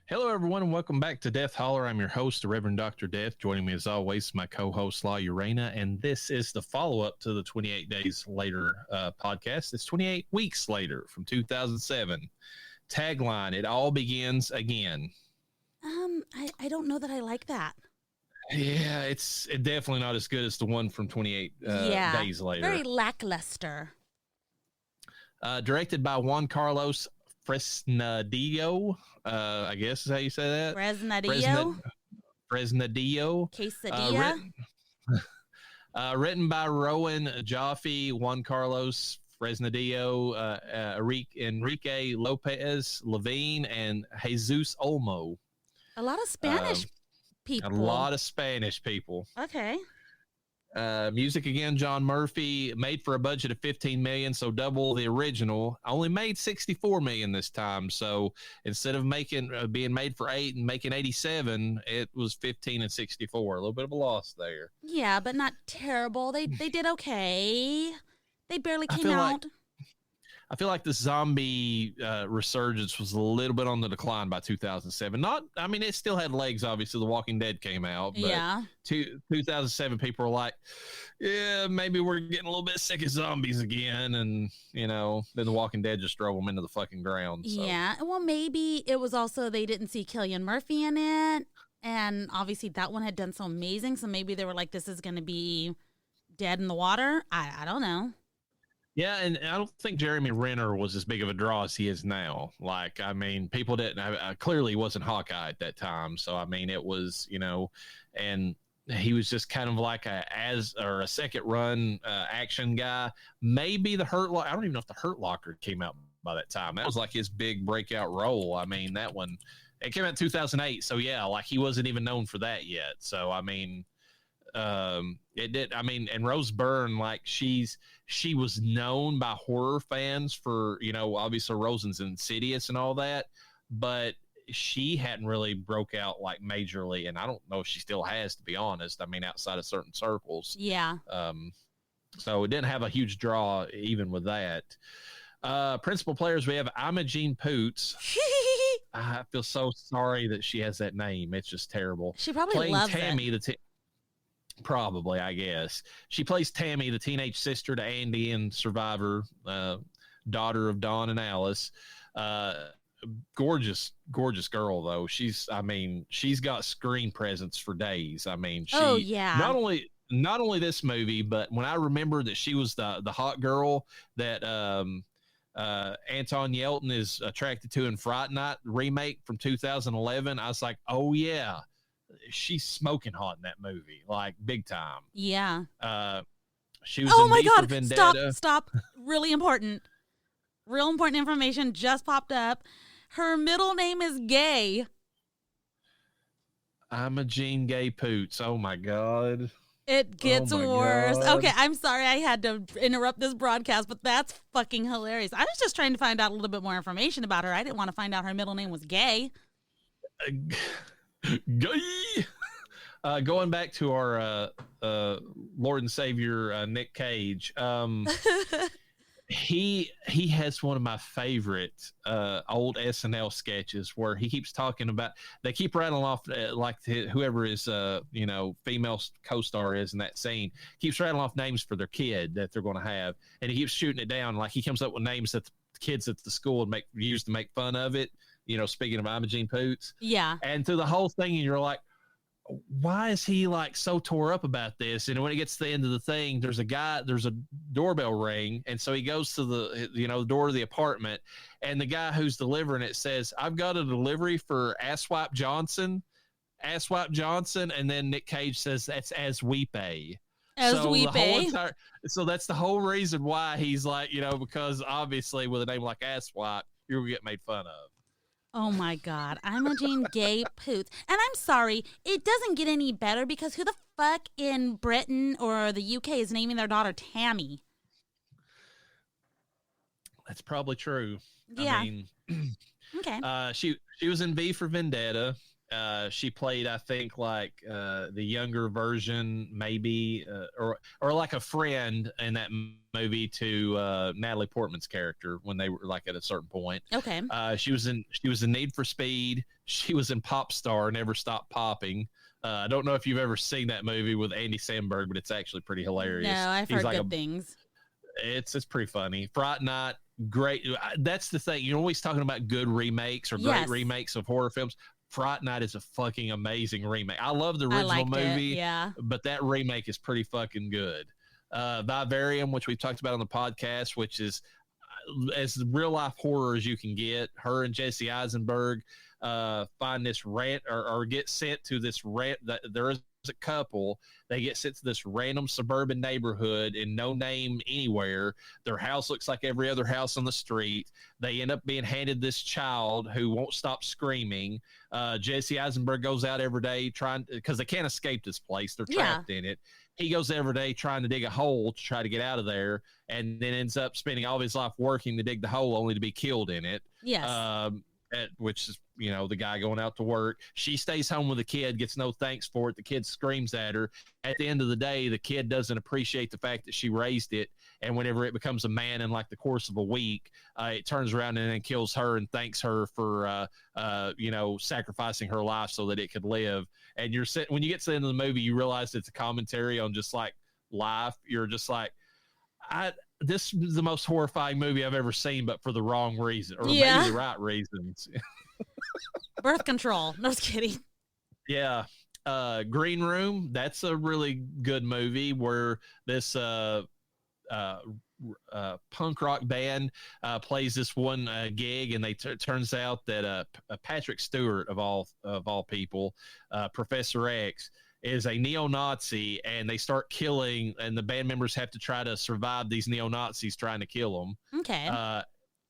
Hello, everyone, and welcome back to Death Holler. I'm your host, the Reverend Dr. Death. Joining me, as always, my co-host, La Urena, and this is the follow-up to the 28 Days Later podcast. It's 28 weeks later from 2007. Tagline, it all begins again. I don't know that I like that. Yeah, it's definitely not as good as the one from 28 days later. Very lackluster. Directed by Juan Carlos Fresnadillo, I guess is how you say that. Fresnadillo. Quesadilla. Written by Rowan Jaffe, Juan Carlos Fresnadillo, Enrique Lopez Levine, and Jesus Olmo. A lot of Spanish people. A lot of Spanish people. Okay. Music again, John Murphy. Made for a budget of $15 million, so double the original. Only made $64 million this time. So instead of being made for $8 million and making $87 million, it was $15 and $64. A little bit of a loss there. Yeah, but not terrible. They did okay. They barely came out. I feel like the zombie resurgence was a little bit on the decline by 2007. It still had legs. Obviously, The Walking Dead came out. But yeah. 2007, people were like, yeah, maybe we're getting a little bit sick of zombies again. And, then The Walking Dead just drove them into the fucking ground. So. Yeah. Well, maybe it was also they didn't see Cillian Murphy in it. And obviously that one had done so amazing. So maybe they were like, this is going to be dead in the water. I don't know. Yeah, and I don't think Jeremy Renner was as big of a draw as he is now. People didn't clearly wasn't Hawkeye at that time. So, it was, and he was just kind of like a second run action guy. Maybe the Hurt Locker. I don't even know if the Hurt Locker came out by that time. That was like his big breakout role. That one, it came out in 2008. So, yeah, he wasn't even known for that yet. So, it did. And Rose Byrne, she was known by horror fans for, obviously Rosen's Insidious and all that, but she hadn't really broke out majorly. And I don't know if she still has, to be honest. Outside of certain circles. Yeah. So it didn't have a huge draw even with that. Principal players, we have Imogene Poots. I feel so sorry that she has that name. It's just terrible. She probably loves Tammy, it. Probably, I guess. She plays Tammy, the teenage sister to Andy and Survivor, daughter of Dawn and Alice. Gorgeous girl, though. She's got screen presence for days. Oh, yeah. Not only this movie, but when I remember that she was the hot girl that Anton Yelton is attracted to in Fright Night remake from 2011, I was like, oh, yeah. She's smoking hot in that movie, big time. Yeah. She was in V for Vendetta. Stop. Real important information just popped up. Her middle name is Gay. Imogene Gay Poots. Oh my God. It gets worse. God. Okay, I'm sorry I had to interrupt this broadcast, but that's fucking hilarious. I was just trying to find out a little bit more information about her. I didn't want to find out her middle name was Gay. Gay. Going back to our Lord and Savior Nick Cage, he has one of my favorite old SNL sketches where he keeps talking about. They keep rattling off whoever his female co-star is in that scene keeps rattling off names for their kid that they're going to have, and he keeps shooting it down. He comes up with names that the kids at the school would use to make fun of it. Speaking of Imogene Poots. Yeah. And through the whole thing, and you're like, why is he so tore up about this? And when it gets to the end of the thing, there's a doorbell ring. And so he goes to the door of the apartment, and the guy who's delivering it says, I've got a delivery for Asswipe Johnson. And then Nick Cage says, that's As We Pay. So that's the whole reason why he's because obviously with a name like Asswipe, you're going to get made fun of. Oh my God, Imogene Gay Poots. And I'm sorry, it doesn't get any better because who the fuck in Britain or the UK is naming their daughter Tammy? That's probably true. Yeah. Okay. She was in V for Vendetta. She played, I think, like the younger version, maybe, or like a friend in that movie to Natalie Portman's character when they were like at a certain point. Okay. She was in Need for Speed. She was in Pop Star, Never Stop Popping. I don't know if you've ever seen that movie with Andy Samberg, but it's actually pretty hilarious. No, I've heard good things. It's pretty funny. Fright Night, great. That's the thing. You're always talking about good remakes or great remakes of horror films. Fright Night is a fucking amazing remake. I love the original movie, but that remake is pretty fucking good. Vivarium, which we've talked about on the podcast, which is as real life horror as you can get. Her and Jesse Eisenberg find this rant or get sent to this rant. That there is a couple. They get sent to this random suburban neighborhood in no name anywhere. Their house looks like every other house on the street. They end up being handed this child who won't stop screaming. Jesse Eisenberg goes out every day because they can't escape this place. They're trapped in it. He goes every day trying to dig a hole to try to get out of there, and then ends up spending all of his life working to dig the hole only to be killed in it. Yes. Which is, the guy going out to work. She stays home with the kid, gets no thanks for it. The kid screams at her. At the end of the day, the kid doesn't appreciate the fact that she raised it. And whenever it becomes a man in like the course of a week, it turns around and then kills her and thanks her for, sacrificing her life so that it could live. And when you get to the end of the movie, you realize it's a commentary on just like life. You're just like, this is the most horrifying movie I've ever seen, but for the wrong reason, or maybe the right reasons. Birth control. No, just kidding. Yeah. Green Room. That's a really good movie where this punk rock band plays this one gig, and it turns out that Patrick Stewart of all people, Professor X, is a neo-Nazi, and they start killing, and the band members have to try to survive these neo-Nazis trying to kill them. Okay.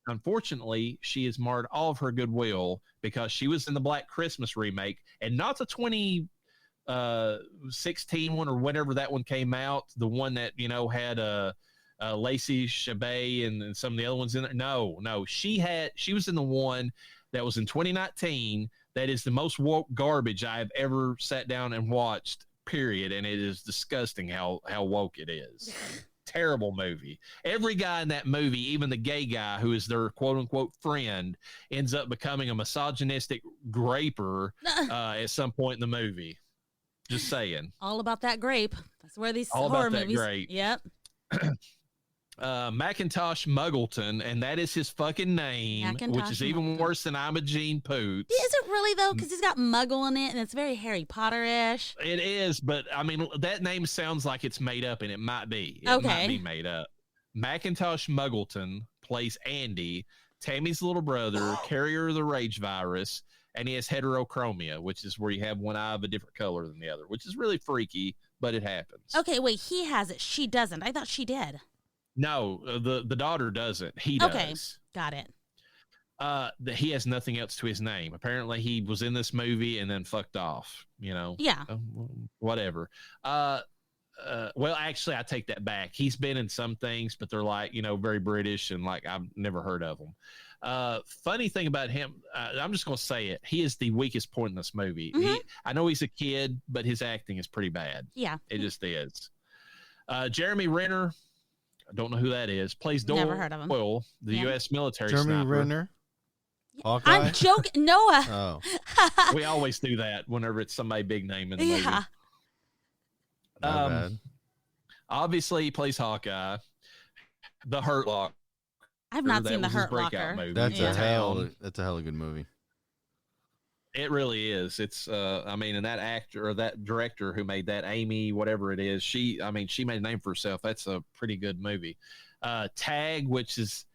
Unfortunately, she has marred all of her goodwill because she was in the Black Christmas remake, and not the 2016 one or whenever that one came out, the one that had Lacey Chabert and some of the other ones in there. No, she was in the one that was in 2019. That is the most woke garbage I have ever sat down and watched, period. And it is disgusting how woke it is. Terrible movie. Every guy in that movie, even the gay guy who is their quote unquote friend, ends up becoming a misogynistic graper at some point in the movie. Just saying. All about that grape. That's where these all horror about movies. That grape. Yep. Macintosh Muggleton, and that is his fucking name, which is even worse than Imogene Poots. Is it really, though? Because he's got Muggle in it, and it's very Harry Potter-ish. It is, but, I mean, that name sounds like it's made up, and it might be. It might be made up. Macintosh Muggleton plays Andy, Tammy's little brother, carrier of the rage virus, and he has heterochromia, which is where you have one eye of a different color than the other, which is really freaky, but it happens. Okay, wait, he has it. She doesn't. I thought she did. No, the daughter doesn't. He does. Okay, got it. He has nothing else to his name. Apparently, he was in this movie and then fucked off. Yeah. Whatever. Well, actually, I take that back. He's been in some things, but they're like very British and like I've never heard of them. Funny thing about him, I'm just gonna say it. He is the weakest point in this movie. Mm-hmm. I know he's a kid, but his acting is pretty bad. Yeah, it just is. Jeremy Renner. I don't know who that is. Plays Doyle. Never heard of him. Well, the U.S. military Jeremy sniper. Renner. Hawkeye? I'm joking. Noah. Oh. We always do that whenever it's somebody big name in the movie. Yeah. Not bad. Obviously, he plays Hawkeye. The Hurt Locker. I've not seen The Hurt Locker. Movie. That's a hell of a good movie. It really is. It's and that actor or that director who made that, Amy, whatever it is, she made a name for herself. That's a pretty good movie. Tag, which is,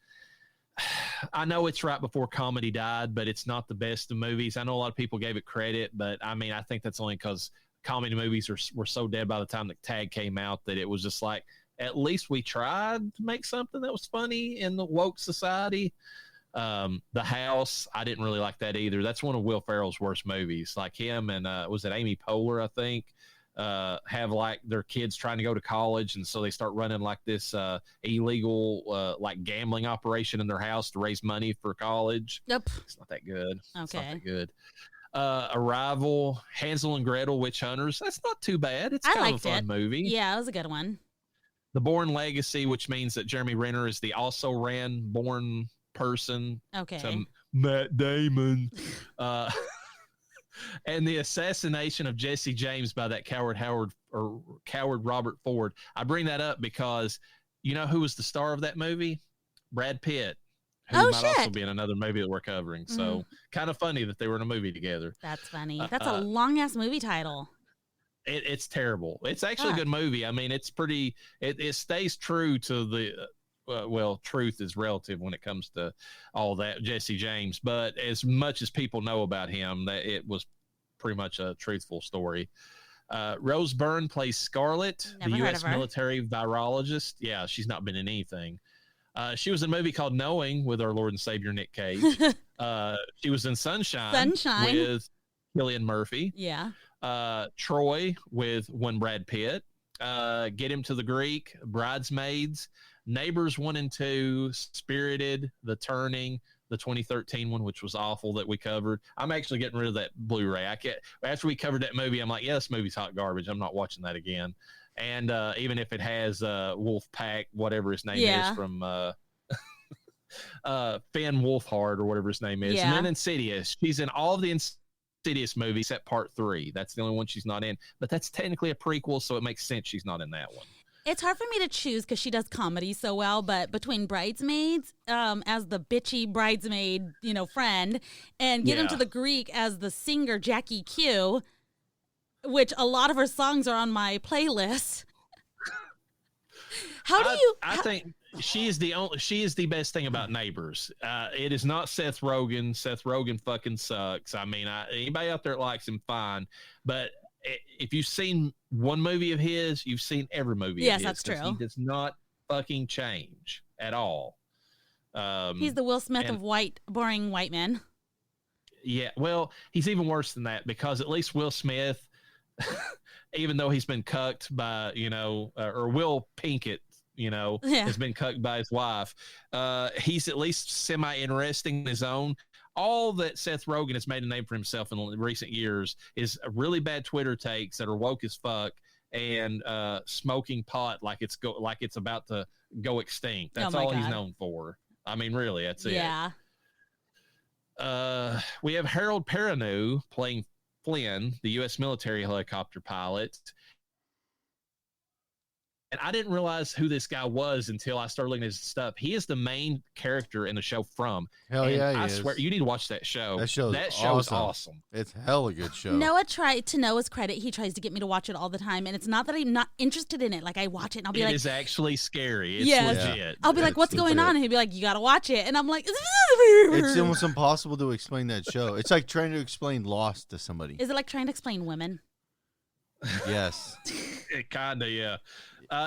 I know it's right before comedy died, but it's not the best of movies. I know a lot of people gave it credit, but I think that's only because comedy movies were so dead by the time that Tag came out that it was just like, at least we tried to make something that was funny in the woke society. The House, I didn't really like that either. That's one of Will Ferrell's worst movies. Like him and was it Amy Poehler, I think, have like their kids trying to go to college, and so they start running like this illegal like gambling operation in their house to raise money for college. Yep. It's not that good. Okay. It's not that good. Arrival, Hansel and Gretel, Witch Hunters. That's not too bad. It's I kind of a liked fun it. movie. Yeah, it was a good one. The Bourne Legacy, which means that Jeremy Renner is the also ran Bourne person. Okay. To Matt Damon. And the assassination of Jesse James by that coward Robert Ford. I bring that up because you know who was the star of that movie? Brad Pitt. Who might also be in another movie that we're covering. So kind of funny that they were in a movie together. That's funny. That's a long ass movie title. It's terrible. It's actually a good movie. I mean, it's pretty. It stays true to the. Well, truth is relative when it comes to all that Jesse James, but as much as people know about him, that it was pretty much a truthful story. Rose Byrne plays Scarlett, the U.S. military virologist. Yeah, she's not been in anything. She was in a movie called Knowing with our Lord and Savior Nick Cage. She was in Sunshine with Cillian Murphy. Yeah. Troy with Brad Pitt. Get Him to the Greek, Bridesmaids, Neighbors 1 and 2, Spirited, The Turning, the 2013 one, which was awful that we covered. I'm actually getting rid of that Blu-ray. I can't. After we covered that movie, I'm like, yeah, this movie's hot garbage. I'm not watching that again. And even if it has Wolf Pack, whatever his name is from Finn Wolfhard or whatever his name is, and then Insidious. She's in all of the Insidious movies except Part 3. That's the only one she's not in. But that's technically a prequel, so it makes sense she's not in that one. It's hard for me to choose because she does comedy so well, but between Bridesmaids as the bitchy bridesmaid, friend, and Get Him to the Greek as the singer Jackie Q, which a lot of her songs are on my playlist. I think she is the best thing about Neighbors. It is not Seth Rogen. Seth Rogen fucking sucks. I mean, anybody out there that likes him, fine, but if you've seen one movie of his, you've seen every movie of his. Yes, that's true. He does not fucking change at all. He's the Will Smith of boring white men. Yeah, well, he's even worse than that because at least Will Smith, even though he's been cucked by, or Will Pinkett, has been cucked by his wife, he's at least semi-interesting in his own. All that Seth Rogen has made a name for himself in recent years is really bad Twitter takes that are woke as fuck and smoking pot like it's about to go extinct. That's all he's known for. I mean, really, that's it. Yeah. We have Harold Perrineau playing Flynn, the U.S. military helicopter pilot. And I didn't realize who this guy was until I started looking at his stuff. He is the main character in the show From. Hell and yeah, I swear, you need to watch that show. That show is awesome. It's hell a good show. Noah to Noah's credit, he tries to get me to watch it all the time. And it's not that I'm not interested in it. Like, I watch it and I'll be like... It is actually scary. It's legit. Yeah. I'll be like, what's going on? And he'll be like, you got to watch it. And I'm like... It's almost impossible to explain that show. It's like trying to explain Lost to somebody. Is it like trying to explain women? Yes. It kind of, yeah.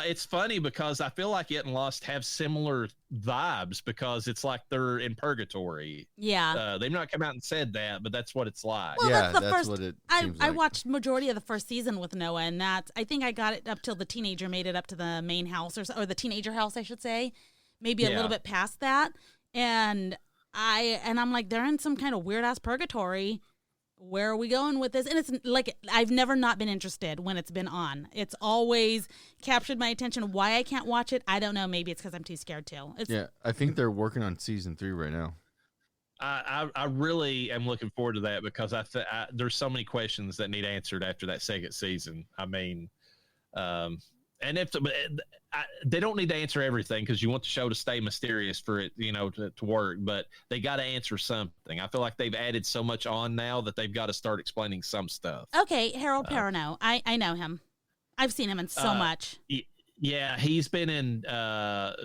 It's funny because I feel like it and Lost have similar vibes because it's like they're in purgatory. Yeah. They've not come out and said that, but that's what it's like. Well, yeah, that's what it seems I like. watched majority of the first season with Noah, and I think I got it up till the teenager made it up to the main house or the teenager house, I should say. Maybe a little bit past that. And I'm like, they're in some kind of weird ass purgatory. Where are we going with this? And it's like, I've never not been interested when it's been on. It's always captured my attention. Why I can't watch it, I don't know. Maybe it's because I'm too scared to. I think they're working on season 3 right now. I really am looking forward to that because there's so many questions that need answered after that second season. I mean, and they don't need to answer everything because you want the show to stay mysterious for it, to work, but they got to answer something. I feel like they've added so much on now that they've got to start explaining some stuff. Okay, Harold Perrineau. I know him. I've seen him in so much. Yeah, he's been in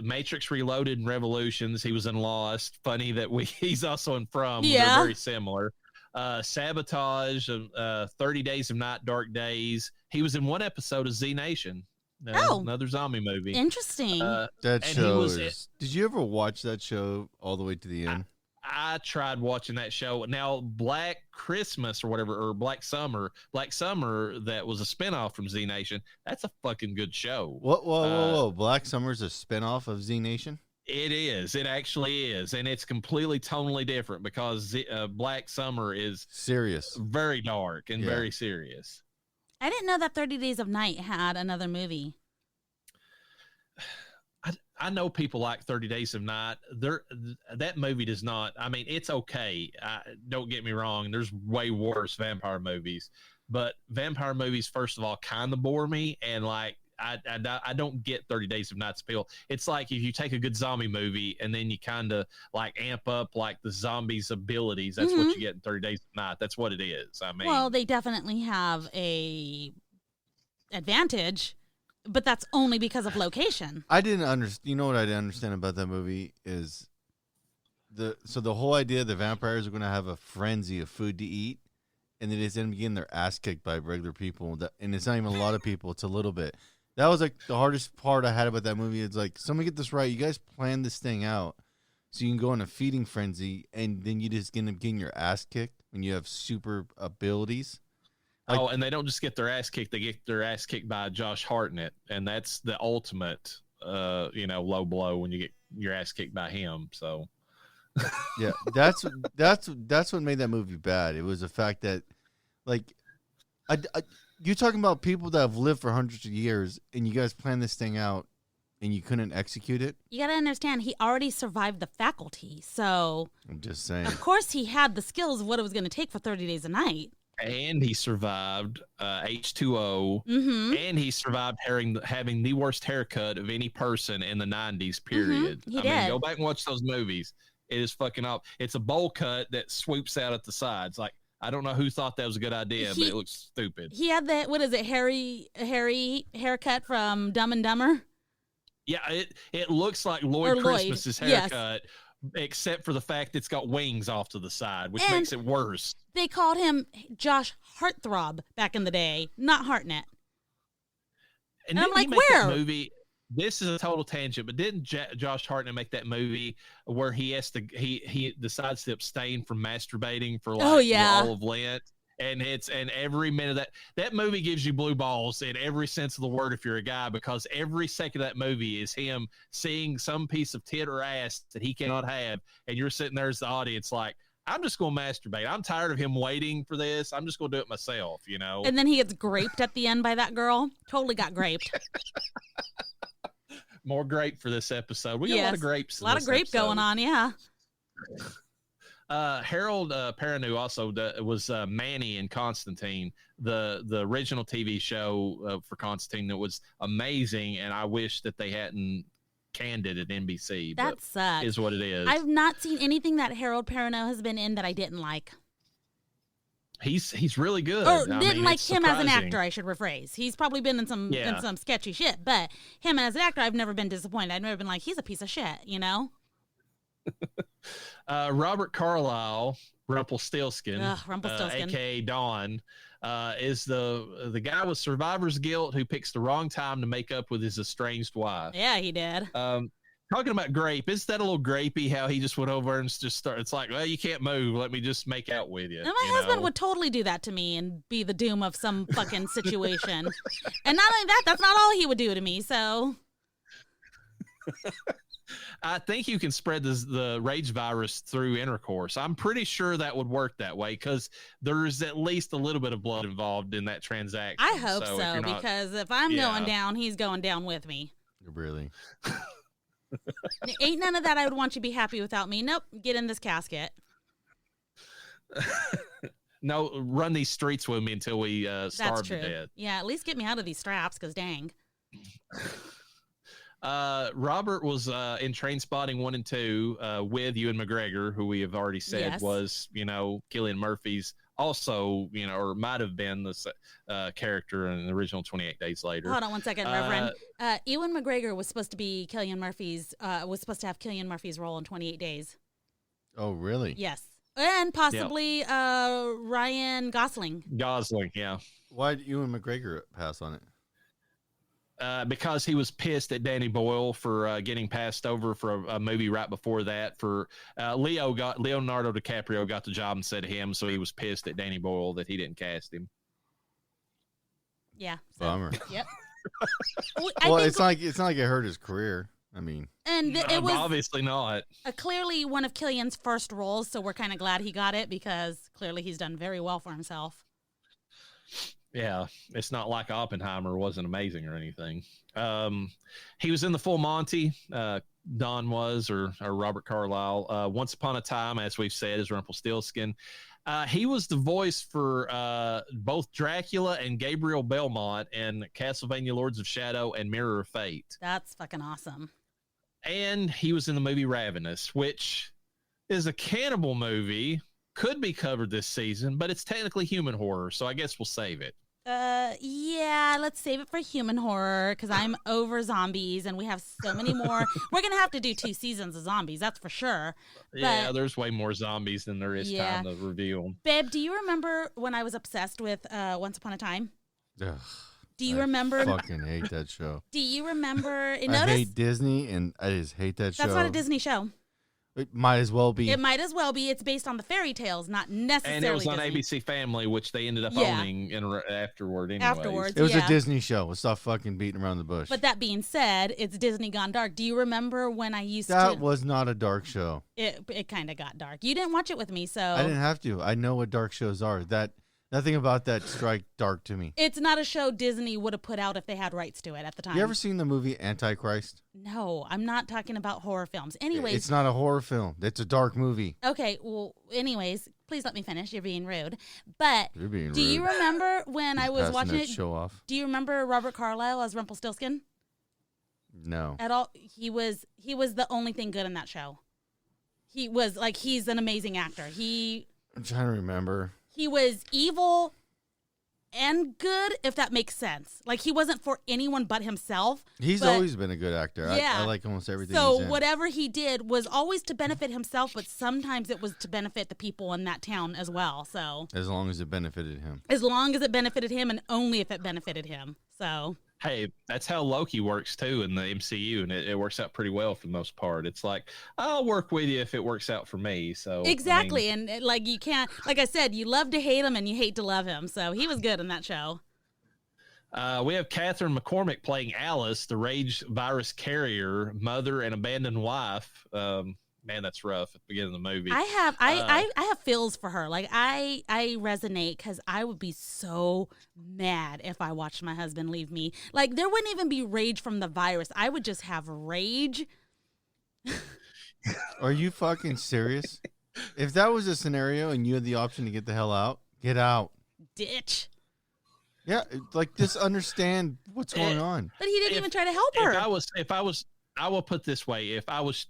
Matrix Reloaded and Revolutions. He was in Lost. Funny that he's also in From. Yeah. They're very similar. Sabotage, 30 Days of Night, Dark Days. He was in one episode of Z Nation. Another zombie movie. Interesting. That show did you ever watch that show all the way to the end? I tried watching that show. Now, Black Christmas or whatever, or Black Summer, that was a spinoff from Z Nation. That's a fucking good show. Whoa. Black Summer's a spinoff of Z Nation? It is. It actually is, and it's completely tonally different because Black Summer is Serious. very dark and Yeah. very serious. I didn't know that 30 Days of Night had another movie. I know people like 30 Days of Night. That movie does not. I mean, it's okay. Don't get me wrong. There's way worse vampire movies, but vampire movies, first of all, kind of bore me, and like I don't get 30 Days of Night's appeal. It's like if you take a good zombie movie and then you kind of like amp up like the zombies' abilities. That's what you get in 30 Days of Night. That's what it is. I mean, well, they definitely have a advantage, but that's only because of location. I didn't understand. You know what I didn't understand about that movie is the whole idea the vampires are going to have a frenzy of food to eat, and then it's end up getting their ass kicked by regular people. And it's not even a lot of people; it's a little bit. That was like the hardest part I had about that movie. It's like, somebody get this right. You guys planned this thing out so you can go in a feeding frenzy, and then you just end up getting your ass kicked when you have super abilities. Like, and they don't just get their ass kicked; they get their ass kicked by Josh Hartnett, and that's the ultimate, low blow when you get your ass kicked by him. So, yeah, that's what made that movie bad. It was the fact that, like, you're talking about people that have lived for hundreds of years, and you guys planned this thing out, and you couldn't execute it. You got to understand, he already survived the faculty, so I'm just saying. Of course, he had the skills of what it was going to take for 30 Days a Night. And he survived H2O, and he survived having the worst haircut of any person in the 90s, period. He I did. mean, go back and watch those movies. It is fucking up. It's a bowl cut that swoops out at the sides. Like, I don't know who thought that was a good idea, but it looks stupid. He had that, what is it, Harry haircut from Dumb and Dumber? Yeah, it looks like Lloyd Christmas's haircut, except for the fact it's got wings off to the side, which makes it worse. They called him Josh Heartthrob back in the day, not Hartnett. And I'm like, he make where? That movie, this is a total tangent, but didn't Josh Hartnett make that movie where he decides to abstain from masturbating for like all of Lent? And every minute that movie gives you blue balls in every sense of the word if you're a guy, because every second of that movie is him seeing some piece of tit or ass that he cannot have, and you're sitting there as the audience like, I'm just going to masturbate. I'm tired of him waiting for this. I'm just going to do it myself, you know? And then he gets graped at the end by that girl. Totally got graped. More grape for this episode. We got a lot of grapes. A lot of grape going on, yeah. Harold Perrineau also was Manny in Constantine, the original TV show for Constantine that was amazing, and I wish that they hadn't canned it at NBC. That sucks. Is what it is. I've not seen anything that Harold Perrineau has been in that I didn't like. He's really good. Or didn't like him as an surprising. actor, I should rephrase. He's probably been in some sketchy shit, but him as an actor, I've never been disappointed. I've never been like, he's a piece of shit, you know? Robert Carlyle, Rumpelstiltskin, Rumpelstiltskin. aka Dawn, is the guy with survivor's guilt who picks the wrong time to make up with his estranged wife. Yeah, he did. Talking about grape, isn't that a little grapey how he just went over and just started? It's like, well, you can't move. Let me just make out with you. And my husband would totally do that to me and be the doom of some fucking situation. And not only that, that's not all he would do to me, so. I think you can spread the rage virus through intercourse. I'm pretty sure that would work that way because there's at least a little bit of blood involved in that transaction. I hope so, because if I'm going down, he's going down with me. Really? Ain't none of that I would want you to be happy without me. Nope, get in this casket. No, run these streets with me until we starve to death. Yeah, at least get me out of these straps, because dang. Robert was in Trainspotting 1 and 2 with Ewan McGregor, who we have already said was, Cillian Murphy's also, or might have been the character in the original 28 Days Later. Hold on one second, Reverend. Ewan McGregor was supposed to be Cillian Murphy's, was supposed to have Cillian Murphy's role in 28 Days. Oh, really? Yes. And possibly Ryan Gosling. Gosling, yeah. Why did Ewan McGregor pass on it? Because he was pissed at Danny Boyle for getting passed over for a movie right before that. For Leonardo DiCaprio got the job instead of him, so he was pissed at Danny Boyle that he didn't cast him. Yeah. Bummer. Yep. Well, it's not like it hurt his career. I mean, And it was obviously not. Clearly one of Killian's first roles, so we're kind of glad he got it because clearly he's done very well for himself. Yeah, it's not like Oppenheimer wasn't amazing or anything. He was in the Full Monty. Don was, or Robert Carlyle. Once Upon a Time, as we've said, is Rumpelstiltskin. He was the voice for both Dracula and Gabriel Belmont in Castlevania Lords of Shadow and Mirror of Fate. That's fucking awesome. And he was in the movie Ravenous, which is a cannibal movie. Could be covered this season, but it's technically human horror, so I guess we'll save it. Yeah, let's save it for human horror because I'm over zombies and we have so many more. We're going to have to do 2 seasons of zombies, that's for sure. Yeah, there's way more zombies than there is time to review them. Babe, do you remember when I was obsessed with Once Upon a Time? Ugh, do you remember? I fucking hate that show. Do you remember? I hate Disney and I just hate that show. That's not a Disney show. It might as well be. It might as well be. It's based on the fairy tales, not necessarily. And it was on Disney. ABC Family, which they ended up owning afterward. Anyways. Afterwards, it was a Disney show. Let's stop fucking beating around the bush. But that being said, it's Disney gone dark. Do you remember when I used to? That was not a dark show. It kind of got dark. You didn't watch it with me, so I didn't have to. I know what dark shows are. Nothing about that strike dark to me. It's not a show Disney would have put out if they had rights to it at the time. You ever seen the movie Antichrist? No, I'm not talking about horror films. Anyways. It's not a horror film. It's a dark movie. Okay, well, anyways, please let me finish. You're being rude. But You're being rude. Do you remember when I was watching it? Show off. Do you remember Robert Carlyle as Rumpelstiltskin? No. At all? He was the only thing good in that show. He's an amazing actor. I'm trying to remember. He was evil and good, if that makes sense. Like, he wasn't for anyone but himself. He's always been a good actor. Yeah. I like almost everything so he's in. whatever he did was always to benefit himself, but sometimes it was to benefit the people in that town as well. So as long as it benefited him. As long as it benefited him, and only if it benefited him. So hey, that's how Loki works too in the MCU, and it works out pretty well for the most part. It's like, I'll work with you if it works out for me. So exactly, and like you can't, like I said, you love to hate him and you hate to love him. So he was good in that show. We have Catherine McCormick playing Alice, the rage virus carrier, mother and abandoned wife. Man, that's rough at the beginning of the movie. I have feels for her. Like I resonate because I would be so mad if I watched my husband leave me. Like there wouldn't even be rage from the virus. I would just have rage. Are you fucking serious? If that was a scenario and you had the option to get the hell out, get out. Ditch. Yeah, like just understand what's going on. But he didn't even try to help her. I will put this way: if I was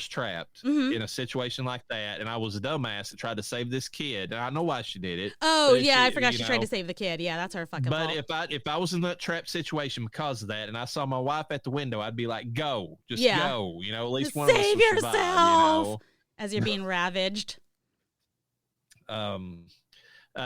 trapped in a situation like that, and I was a dumbass that tried to save this kid, and I know why she did it. Oh yeah, I forgot she tried to save the kid. Yeah, that's her fucking fault. But if I was in that trapped situation because of that, and I saw my wife at the window, I'd be like, "Go, just go." You know, at least one of us save will yourself. Survive, you know? As you're being ravaged.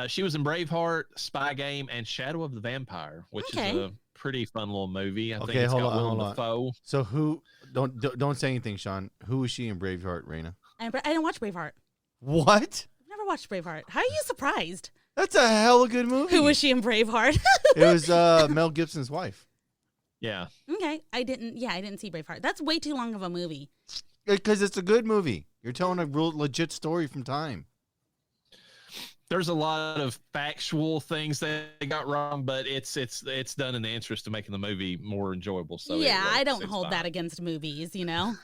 She was in Braveheart, Spy Game, and Shadow of the Vampire, which is a pretty fun little movie. I think it's got Willem Dafoe. So who? Don't say anything, Sean. Who was she in Braveheart, Raina? I didn't watch Braveheart. What? I've never watched Braveheart. How are you surprised? That's a hella good movie. Who was she in Braveheart? It was Mel Gibson's wife. Yeah. Okay. I didn't see Braveheart. That's way too long of a movie. Because it's a good movie. You're telling a real legit story from time. There's a lot of factual things that they got wrong, but it's done in the interest of making the movie more enjoyable. So yeah, I don't hold that against movies, you know.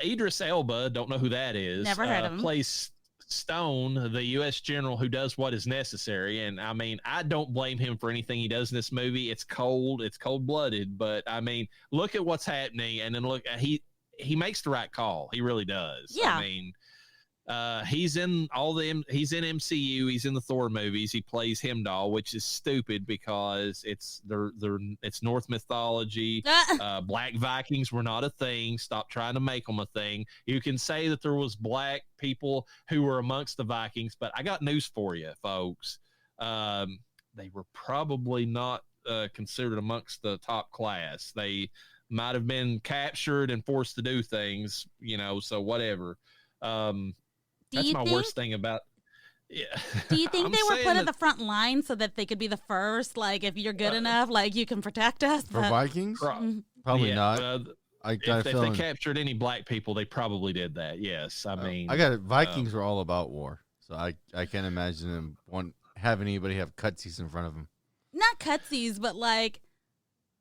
Idris Elba, don't know who that is. Never heard of him. Plays Stone, the U.S. general who does what is necessary, and I mean, I don't blame him for anything he does in this movie. It's cold-blooded, but I mean, look at what's happening, and then look, he makes the right call. He really does. Yeah. I mean. He's in he's in MCU. He's in the Thor movies. He plays Heimdall, which is stupid because it's Norse mythology. Black Vikings were not a thing. Stop trying to make them a thing. You can say that there was black people who were amongst the Vikings, but I got news for you, folks. They were probably not considered amongst the top class. They might have been captured and forced to do things, you know. So whatever. That's my worst thing about. Yeah. Do you think they were put at the front line so that they could be the first? Like, if you're good enough, like you can protect us. For Vikings? Probably Yeah, not. I got if a they feeling. captured any black people, they probably did that. Yes, I mean, I got it. Vikings were all about war, so I can't imagine them having anybody have cutsies in front of them. Not cutsies, but like,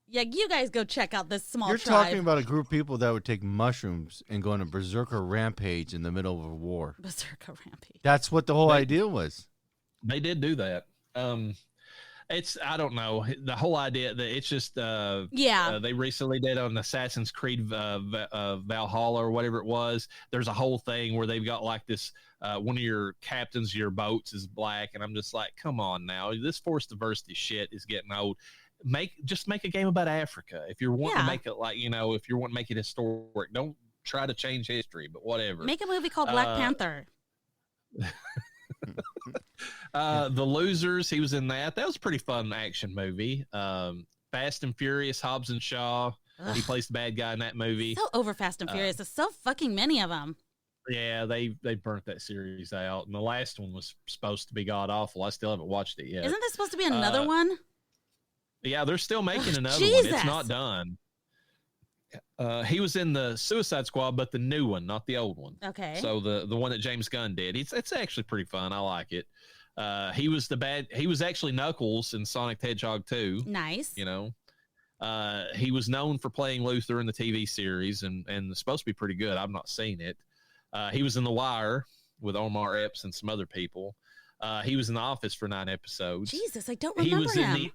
yeah, you guys go check out this small You're tribe. talking about a group of people that would take mushrooms and go on a berserker rampage in the middle of a war. Berserker rampage. That's what the whole idea was. they did do that. It's I don't know the whole idea that it's just they recently did on Assassin's Creed Valhalla or whatever it was. There's a whole thing where they've got like this one of your captains of your boats is black, and I'm just like, come on now, this forced diversity shit is getting old. Make a game about Africa if you're wanting to make it like if you're wanting to make it historic. Don't try to change history, but whatever. Make a movie called Black Panther. The Losers, he was in that. That was a pretty fun action movie. Fast and Furious, Hobbs and Shaw. Ugh. He plays the bad guy in that movie. So over Fast and Furious. There's so fucking many of them. Yeah, they burnt that series out, and the last one was supposed to be god awful. I still haven't watched it yet. Isn't there supposed to be another one? Yeah, they're still making another Jesus. one. It's not done. He was in the Suicide Squad, but the new one, not the old one. Okay. So the one that James Gunn did. It's actually pretty fun. I like it. He was actually Knuckles in Sonic the Hedgehog 2. Nice. He was known for playing Luther in the TV series and it's supposed to be pretty good. I've not seen it. He was in The Wire with Omar Epps and some other people. He was in The Office for 9 episodes. Jesus, I don't remember him.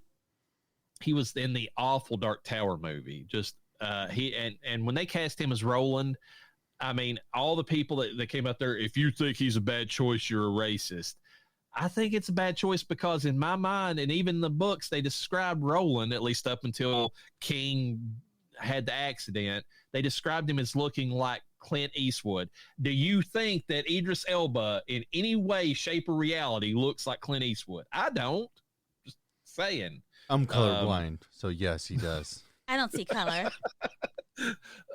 He was in the awful Dark Tower movie. Just and when they cast him as Roland, I mean, all the people that came out there, if you think he's a bad choice, you're a racist. I think it's a bad choice because in my mind, and even the books, they described Roland, at least up until King had the accident, they described him as looking like Clint Eastwood. Do you think that Idris Elba in any way, shape, or reality looks like Clint Eastwood? I don't. Just saying. I'm colorblind, so yes, he does. I don't see color.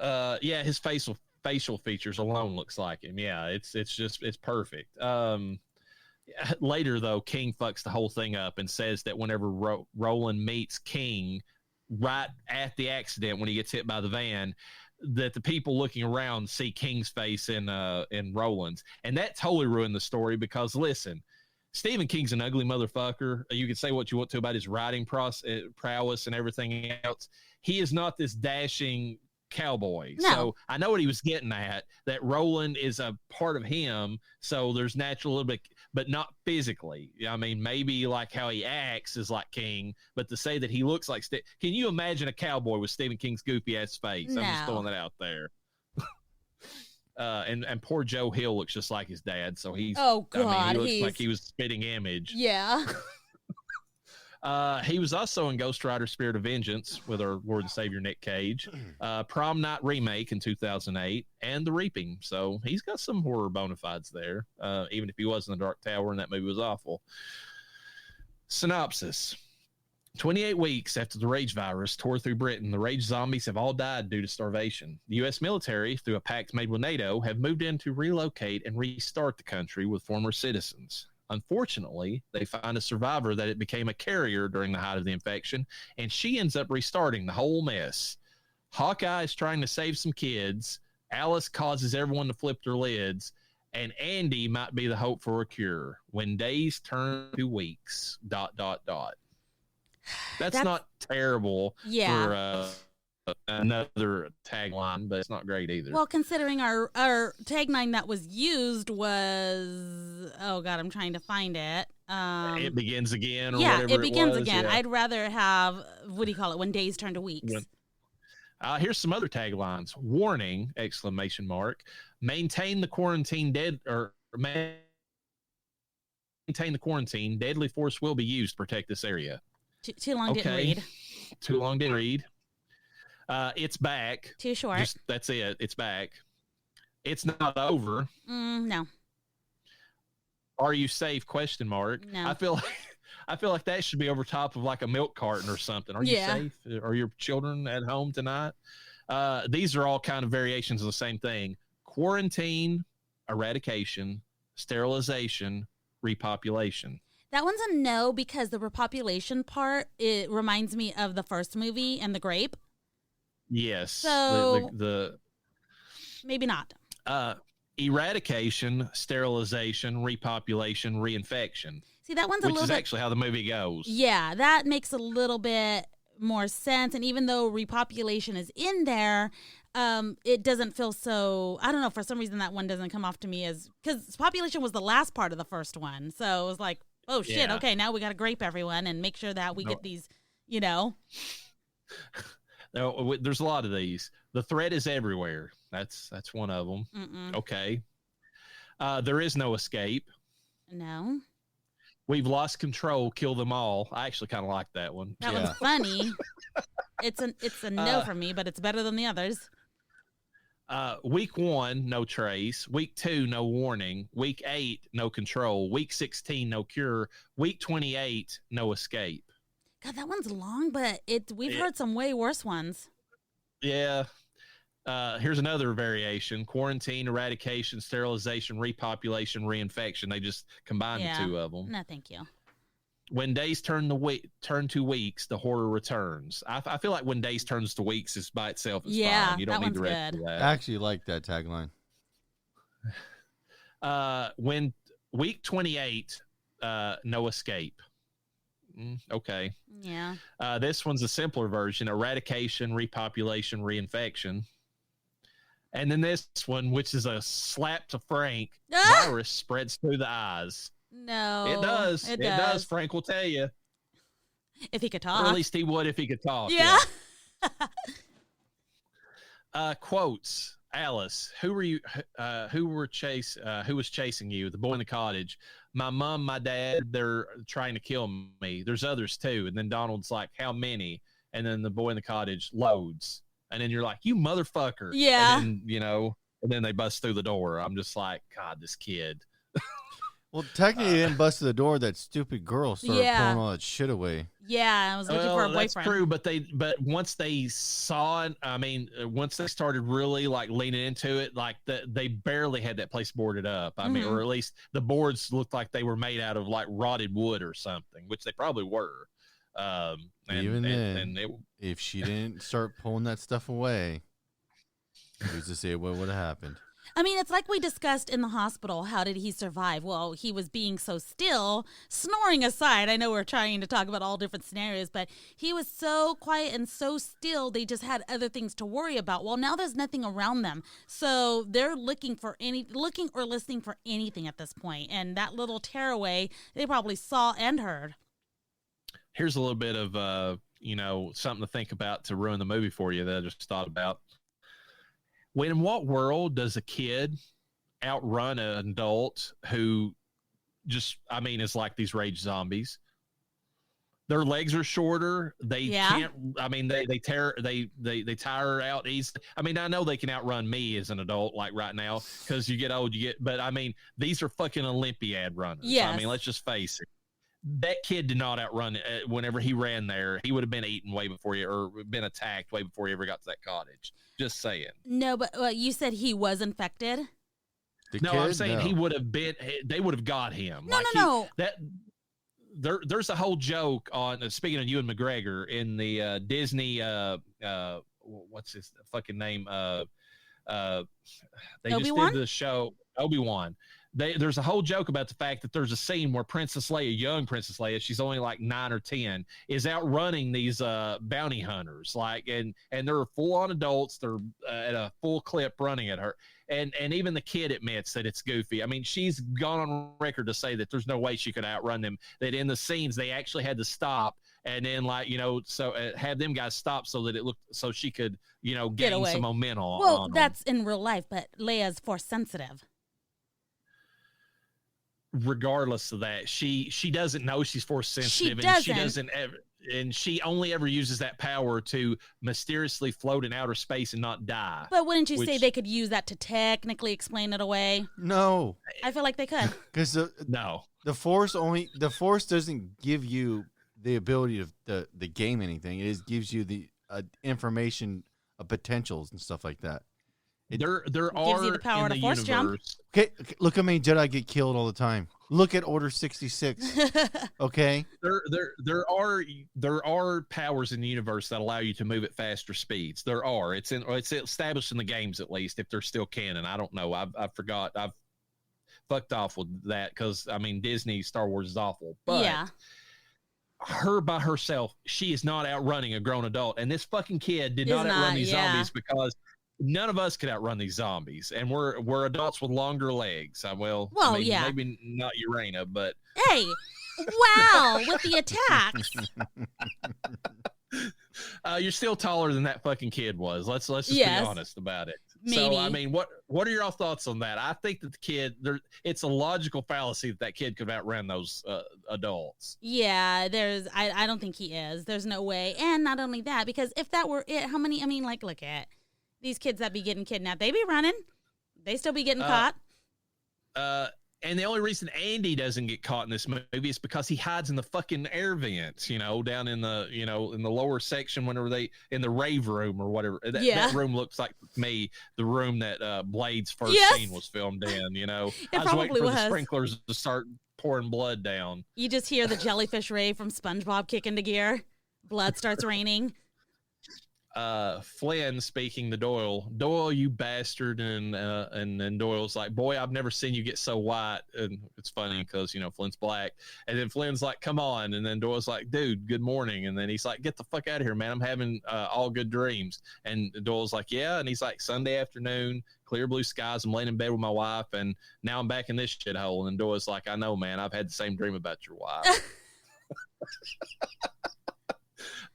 Yeah, his facial features alone looks like him. Yeah, it's perfect. Later though, King fucks the whole thing up and says that whenever Roland meets King right at the accident when he gets hit by the van, that the people looking around see King's face in Roland's, and that totally ruined the story because listen, Stephen King's an ugly motherfucker. You can say what you want to about his writing prowess and everything else. He is not this dashing cowboy. No. So I know what he was getting at, that Roland is a part of him. So there's natural a little bit, but not physically. I mean, maybe like how he acts is like King, but to say that he looks like, can you imagine a cowboy with Stephen King's goofy ass face? No. I'm just throwing that out there. And poor Joe Hill looks just like his dad. So he's, oh God, I mean, he looks like he was spitting image. Yeah. He was also in Ghost Rider Spirit of Vengeance with our Lord and Savior Nick Cage, Prom Night Remake in 2008, and The Reaping. So he's got some horror bona fides there, even if he was in the Dark Tower and that movie was awful. Synopsis. 28 weeks after the Rage virus tore through Britain, the Rage zombies have all died due to starvation. The U.S. military, through a pact made with NATO, have moved in to relocate and restart the country with former citizens. Unfortunately, they find a survivor that it became a carrier during the height of the infection, and she ends up restarting the whole mess. Hawkeye is trying to save some kids. Alice causes everyone to flip their lids, and Andy might be the hope for a cure. When days turn to weeks, ... That's not terrible for another tagline, but it's not great either. Well, considering our tagline that was used was, oh God, I'm trying to find it. It begins again. Or yeah, whatever it begins was. again. Yeah. I'd rather have, what do you call it, when days turn to weeks. Here's some other taglines. Warning! ! Maintain the quarantine maintain the quarantine. Deadly force will be used to protect this area. Too long didn't read. Too long didn't read. It's back. Too short. That's it. It's back. It's not over. No. Are you safe? ? No. I feel like that should be over top of like a milk carton or something. Are you safe? Are your children at home tonight? These are all kind of variations of the same thing. Quarantine, eradication, sterilization, repopulation. That one's a no because the repopulation part, it reminds me of the first movie and the grape. Yes. So the maybe not. Eradication, sterilization, repopulation, reinfection. See, that one's a which little is bit. Actually how the movie goes. Yeah, that makes a little bit more sense. And even though repopulation is in there, it doesn't feel so. I don't know. For some reason, that one doesn't come off to me as because population was the last part of the first one. So it was like, oh shit, Yeah. okay, now we got to grape everyone and make sure that we No. get these. You know. There's a lot of these. The threat is everywhere. That's one of them. Mm-mm. Okay. There is no escape. No. We've lost control. Kill them all. I actually kind of like that one. That Yeah. one's funny. It's a no for me, but it's better than the others. Week 1, no trace. Week 2, no warning. Week 8, no control. Week 16, no cure. Week 28, no escape. God, that one's long, but we've Yeah. heard some way worse ones. Yeah. Here's another variation: quarantine, eradication, sterilization, repopulation, reinfection. They just combined Yeah. the two of them. No, thank you. When days turn to weeks, the horror returns. I feel like when days turns to weeks is by itself is Yeah, fine. You don't that need the one's rest good. of I that. actually like that tagline. When week 28, no escape. Okay. Yeah. This one's a simpler version: eradication, repopulation, reinfection. And then this one, which is a slap to Frank, Ah! virus spreads through the eyes. No. It does. It does. does. Frank will tell you. If he could Or talk. at least he would if he could talk. Yeah. Quotes. Alice, who were you? Who was chasing you? The boy in the cottage. My mom, my dad. They're trying to kill me. There's others too. And then Donald's like, how many? And then the boy in the cottage, loads. And then you're like, you motherfucker. Yeah. And then, and then they bust through the door. I'm just like, God, this kid. Well, technically, they didn't bust to the door. That stupid girl started Yeah. pulling all that shit away. Yeah, I was looking for a boyfriend. That's true, but once they saw it, I mean, once they started really like leaning into it, like they barely had that place boarded up. I mean, or at least the boards looked like they were made out of like rotted wood or something, which they probably were. Even then, if she didn't start pulling that stuff away, who's to say what would have happened? I mean, it's like we discussed in the hospital. How did he survive? Well, he was being so still, snoring aside. I know we're trying to talk about all different scenarios, but he was so quiet and so still. They just had other things to worry about. Well, now there's nothing around them. So they're looking or listening for anything at this point. And that little tearaway, they probably saw and heard. Here's a little bit of something to think about to ruin the movie for you that I just thought about. In what world does a kid outrun an adult who is like these rage zombies? Their legs are shorter. They can't. I mean, they tire out easy. I mean, I know they can outrun me as an adult, like right now, because you get old, But I mean, these are fucking Olympiad runners. Yes. I mean, let's just face it. That kid did not outrun it. Whenever he ran there, he would have been eaten way before or been attacked way before he ever got to that cottage. Just saying. No, but you said he was infected. I'm saying he would have been. They would have got him. No. There's a whole joke on. Speaking of Ewan McGregor in the Disney. What's his fucking name? They Obi-Wan? just did the show Obi-Wan. There's a whole joke about the fact that there's a scene where Princess Leia, young Princess Leia, she's only like 9 or 10, is outrunning these bounty hunters, and they're full on adults. They're at a full clip running at her, and even the kid admits that it's goofy. I mean, she's gone on record to say that there's no way she could outrun them. That in the scenes they actually had to stop and then have them guys stop so that it looked so she could gain some momentum. Well, that's in real life, but Leia's force sensitive. Regardless of that, she doesn't know she's force sensitive, and she only ever uses that power to mysteriously float in outer space and not die. But wouldn't you say they could use that to technically explain it away? No, I feel like they could. Because the force doesn't give you the ability to game anything. It gives you the information of potentials and stuff like that. There Gives are you the power in to the force jump. universe. Okay, look how many Jedi get killed all the time. Look at Order 66. Okay, There are powers in the universe that allow you to move at faster speeds. There are. It's established in the games, at least, if they're still canon. I don't know. I forgot. I've fucked off with that because I mean Disney Star Wars is awful. But yeah. her by herself, she is not outrunning a grown adult. And this fucking kid did Is not outrun not, these yeah. zombies because none of us could outrun these zombies. And we're adults with longer legs. Well, I mean, yeah. maybe not Urena, but Hey, wow, with the attacks. you're still taller than that fucking kid was. Let's just Yes. be honest about it. Maybe. So I mean, what are your thoughts on that? I think that the kid, it's a logical fallacy that kid could outrun those adults. Yeah, I don't think he is. There's no way. And not only that, because if that were it, how many, I mean, like, look at these kids that be getting kidnapped. They be running. They still be getting caught. And the only reason Andy doesn't get caught in this movie is because he hides in the fucking air vents, down in the, in the lower section whenever they, in the rave room or whatever. That room looks like, to me, the room that Blade's first scene was filmed in, I was waiting for the sprinklers to start pouring blood down. You just hear the jellyfish rave from SpongeBob kick into gear. Blood starts raining. Flynn speaking to Doyle, you bastard, and then Doyle's like, boy, I've never seen you get so white. And it's funny because Flynn's black, and then Flynn's like, come on, and then Doyle's like, dude, good morning, and then he's like, get the fuck out of here, man, I'm having all good dreams. And Doyle's like, yeah, and he's like, Sunday afternoon, clear blue skies, I'm laying in bed with my wife, and now I'm back in this shithole. And Doyle's like, I know, man, I've had the same dream about your wife.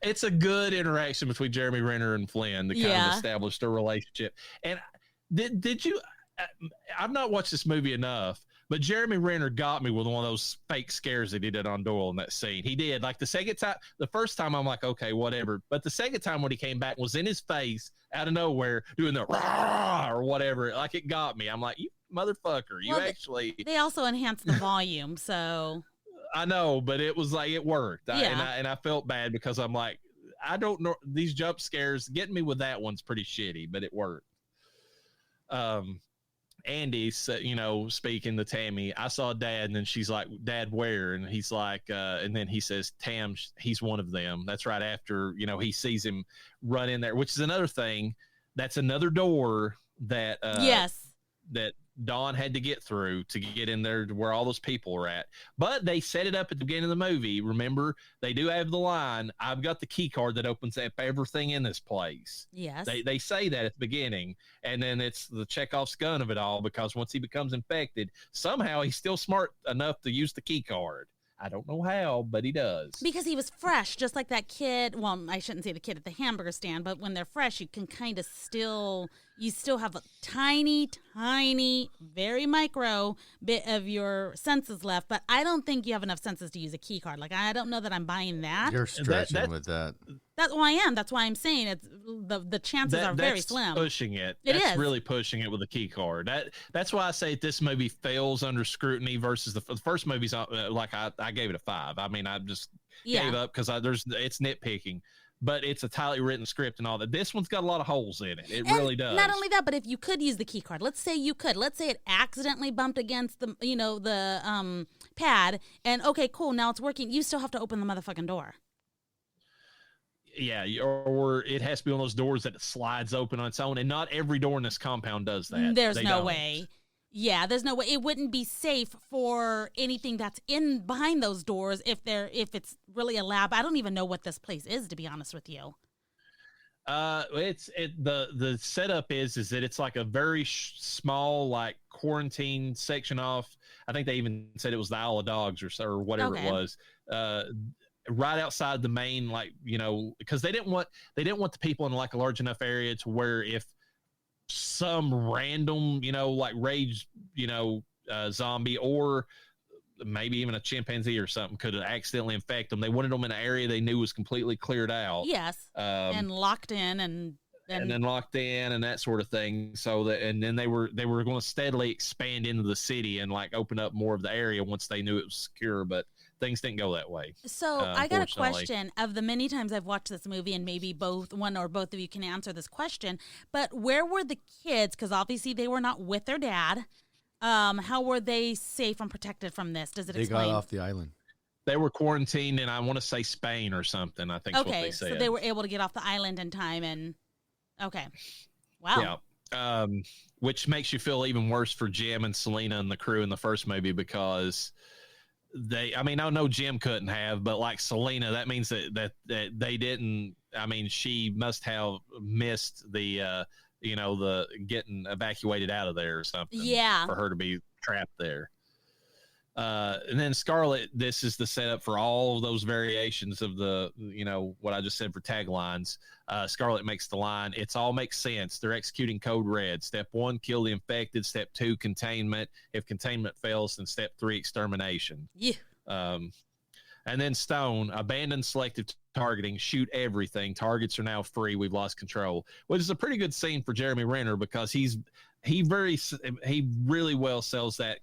It's a good interaction between Jeremy Renner and Flynn to kind of establish their relationship. And did you? I've not watched this movie enough, but Jeremy Renner got me with one of those fake scares that he did on Doyle in that scene. He did. Like the second time, the first time I'm like, okay, whatever. But the second time when he came back was in his face out of nowhere doing the rah or whatever. Like it got me. I'm like, you motherfucker, you actually. They also enhanced the volume, so. I know, but it was like it worked. And I felt bad because I'm like, I don't know, these jump scares getting me with that one's pretty shitty, but it worked. Andy said, speaking to Tammy, I saw Dad, and then she's like, Dad, where? And he's like, and then he says, Tam, he's one of them. That's right after, he sees him run in there, which is another thing. That's another door that that Dawn had to get through to get in there to where all those people are at. But they set it up at the beginning of the movie. Remember, they do have the line, I've got the key card that opens up everything in this place. Yes. They say that at the beginning, and then it's the Chekhov's gun of it all, because once he becomes infected, somehow he's still smart enough to use the key card. I don't know how, but he does. Because he was fresh, just like that kid. Well, I shouldn't say the kid at the hamburger stand, but when they're fresh, you can kind of you still have a tiny, very micro bit of your senses left. But I don't think you have enough senses to use a key card. Like, I don't know that I'm buying that. You're stretching with that. That's why I am. That's why I'm saying it's the chances are very slim. Pushing it. That's is really pushing it with a key card. That's why I say this movie fails under scrutiny versus the first movie's like I gave it a 5. I mean, I just gave up because it's nitpicking, but it's a tightly written script and all that. This one's got a lot of holes in it. It really does. Not only that, but if you could use the key card, let's say it accidentally bumped against the pad, and okay, cool, now it's working. You still have to open the motherfucking door. Yeah, or it has to be one of those doors that slides open on its own, and not every door in this compound does that. There's no way. Yeah, there's no way. It wouldn't be safe for anything that's in behind those doors if it's really a lab. I don't even know what this place is, to be honest with you. The setup is that it's like a very small, like, quarantine section off. I think they even said it was the Isle of Dogs or whatever it was. Right outside the main, like, because they didn't want the people in like a large enough area to where if some random, like rage, zombie or maybe even a chimpanzee or something could accidentally infect them. They wanted them in an area they knew was completely cleared out. Yes. And locked in and then locked in and that sort of thing. So and then they were going to steadily expand into the city and like open up more of the area once they knew it was secure. But things didn't go that way. So I got a unfortunately. question. Of the many times I've watched this movie, and maybe one or both of you can answer this question, but where were the kids? Because obviously they were not with their dad. How were they safe and protected from this? Does it They explain? got off the island. They were quarantined in, I want to say, Spain or something. I think is what Okay, they said. so they were able to get off the island in time, and okay, wow. Yeah. Which makes you feel even worse for Jim and Selena and the crew in the first movie because I know Jim couldn't have, but like Selena, that means that they didn't. I mean, she must have missed the the getting evacuated out of there or something. Yeah. For her to be trapped there. And then Scarlett, this is the setup for all of those variations of the, what I just said for taglines. Scarlett makes the line. It's all makes sense. They're executing code red. Step 1, kill the infected. Step 2, containment. If containment fails, then step 3, extermination. Yeah. And then Stone, abandon selective targeting, shoot everything. Targets are now free. We've lost control, which is a pretty good scene for Jeremy Renner because he really well sells that,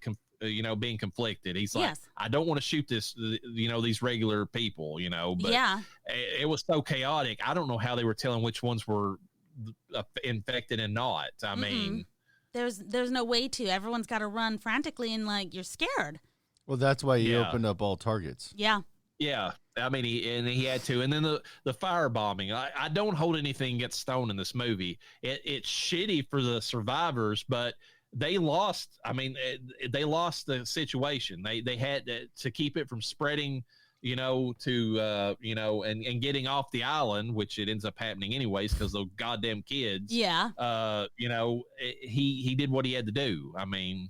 being conflicted. He's like, Yes. I don't want to shoot these regular people, but Yeah. it was so chaotic. I don't know how they were telling which ones were infected and not. I mean, There's no way to. Everyone's got to run frantically and like you're scared. Well, that's why he Yeah. opened up all targets. Yeah. yeah, I mean, he had to. And then the firebombing. I don't hold anything against Stone in this movie. It's shitty for the survivors, but they lost. I mean, they lost the situation. They had to keep it from spreading, to and getting off the island, which it ends up happening anyways because those goddamn kids. Yeah. He did what he had to do. I mean,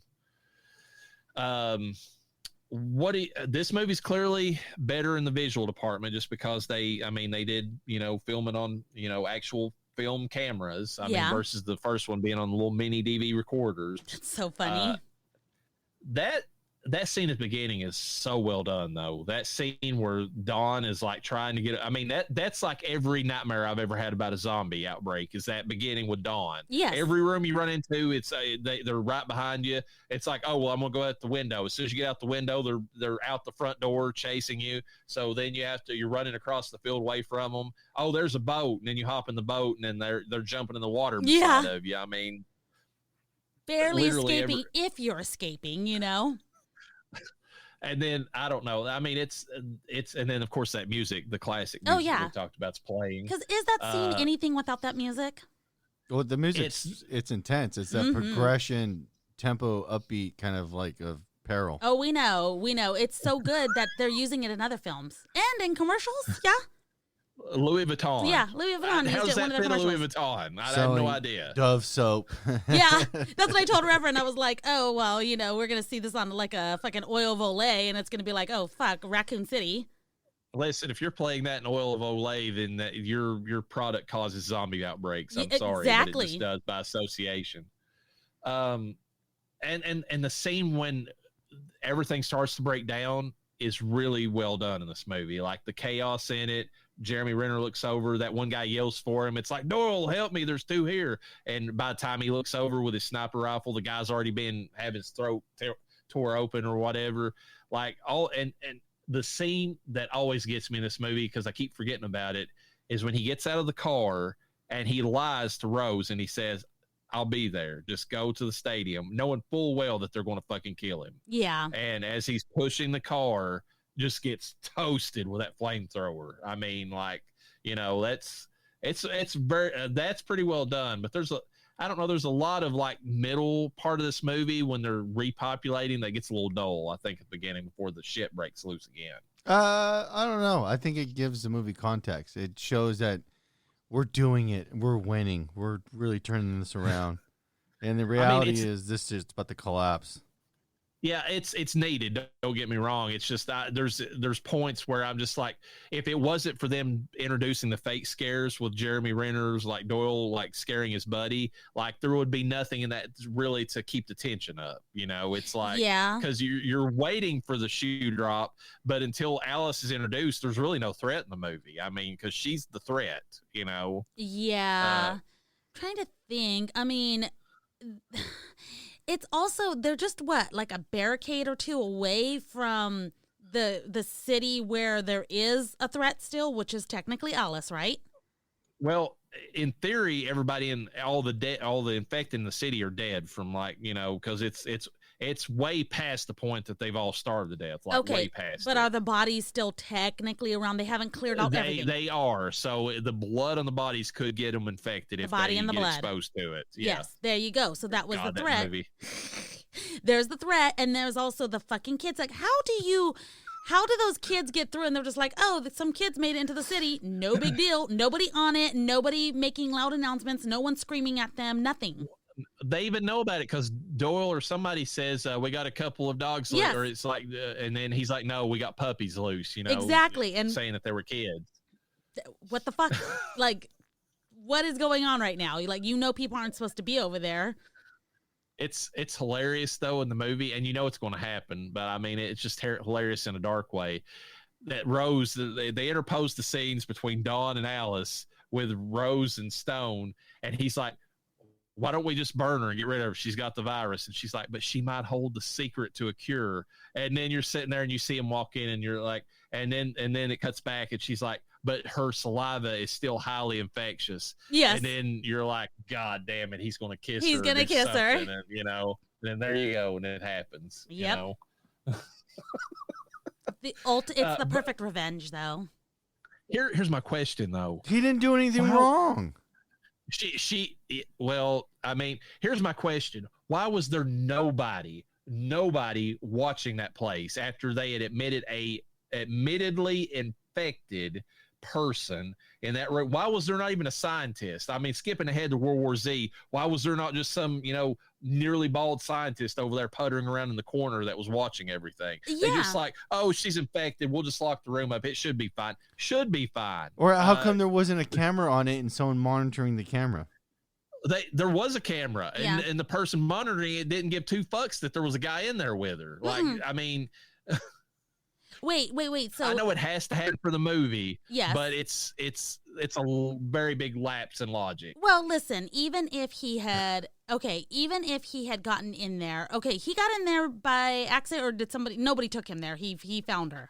this movie's clearly better in the visual department just because they did film it on actual film cameras. I mean, versus the first one being on the little mini DV recorders. It's so funny. That scene at the beginning is so well done, though. That scene where Dawn is like trying to get. I mean, that's like every nightmare I've ever had about a zombie outbreak. Is that beginning with Dawn? Yes. Every room you run into, it's they're right behind you. It's like, oh well, I'm gonna go out the window. As soon as you get out the window, they're out the front door chasing you. So then you're running across the field away from them. Oh, there's a boat, and then you hop in the boat, and then they're jumping in the water beside of you. I mean, barely escaping if you're escaping, And then I don't know. I mean, it's and then of course that music, the classic Oh, music yeah. we talked about, is playing. Because is that scene anything without that music? Well, the music it's intense. It's that progression, tempo, upbeat kind of like of peril. Oh, we know. It's so good that they're using it in other films and in commercials. Yeah. Louis Vuitton. Yeah, Louis Vuitton How used does it in one that of their fit Louis commercials. Vuitton? I have no idea. Dove soap. Yeah, that's what I told Reverend. I was like, oh, well, we're going to see this on like a fucking Oil of Olay, and it's going to be like, oh, fuck, Raccoon City. Listen, if you're playing that in Oil of Olay, then your product causes zombie outbreaks. I'm sorry, exactly. but it just does by association. And the scene when everything starts to break down is really well done in this movie. Like the chaos in it. Jeremy Renner looks over. That one guy yells for him. It's like, Doyle, help me. There's 2 here. And by the time he looks over with his sniper rifle, the guy's already having his throat tore open or whatever. Like and the scene that always gets me in this movie, because I keep forgetting about it, is when he gets out of the car and he lies to Rose and he says, I'll be there. Just go to the stadium, knowing full well that they're going to fucking kill him. Yeah. And as he's pushing the car, just gets toasted with that flamethrower. I mean, like, that's pretty well done. But there's a lot of like middle part of this movie when they're repopulating that gets a little dull, I think, at the beginning before the shit breaks loose again. I don't know. I think it gives the movie context. It shows that we're doing it. We're winning. We're really turning this around. And the reality is this is about to collapse. Yeah, it's needed. Don't get me wrong. It's just there's points where I'm just like, if it wasn't for them introducing the fake scares with Jeremy Renner's like Doyle like scaring his buddy, like there would be nothing in that really to keep the tension up. It's like, because you're waiting for the shoe drop, but until Alice is introduced, there's really no threat in the movie. I mean, because she's the threat. Yeah. Trying to think. I mean. It's also, they're just like a barricade or 2 away from the city where there is a threat still, which is technically Alice, right? Well, in theory, everybody in all the infected in the city are dead from because it's way past the point that they've all starved to death. Way past. But it. are the bodies still technically around? They haven't cleared out everything. They are. So the blood on the bodies could get them infected if they get exposed to it. Yeah. Yes, there you go. So that was the threat. That movie. There's the threat, and there's also the fucking kids. Like, how do those kids get through? And they're just like, oh, some kids made it into the city. No big deal. Nobody on it. Nobody making loud announcements. No one screaming at them. Nothing. They even know about it because Doyle or somebody says, we got a couple of dogs. Yes. Or it's like, and then he's like, no, we got puppies loose, Exactly. And saying that they were kids. What the fuck? Like, what is going on right now? Like, people aren't supposed to be over there. It's hilarious though in the movie, and it's going to happen. But I mean, it's just hilarious in a dark way. That Rose, they interpose the scenes between Dawn and Alice with Rose and Stone, and he's like, "Why don't we just burn her and get rid of her? She's got the virus." And she's like, "But she might hold the secret to a cure." And then you're sitting there and you see him walk in, and you're like, and then it cuts back, and she's like, "But her saliva is still highly infectious." Yes. And then you're like, God damn it, he's going to kiss her. He's going to kiss her. And, then there you go. And it happens. Yep. It's the perfect revenge, though. Here's my question, though. He didn't do anything wrong. Well, I mean, here's my question. Why was there nobody watching that place after they had admittedly infected person in that room? Why was there not even a scientist? I mean, skipping ahead to World War Z, why was there not just some, nearly bald scientist over there puttering around in the corner that was watching everything? Yeah. They just like, oh, she's infected. We'll just lock the room up. It should be fine. Should be fine. Or how come there wasn't a camera on it and someone monitoring the camera? There was a camera, yeah. and the person monitoring it didn't give two fucks that there was a guy in there with her. Like, I mean... Wait. So I know it has to happen for the movie. Yes. But it's a very big lapse in logic. Well, listen, even if he had gotten in there, he got in there by accident, or did nobody took him there? He found her.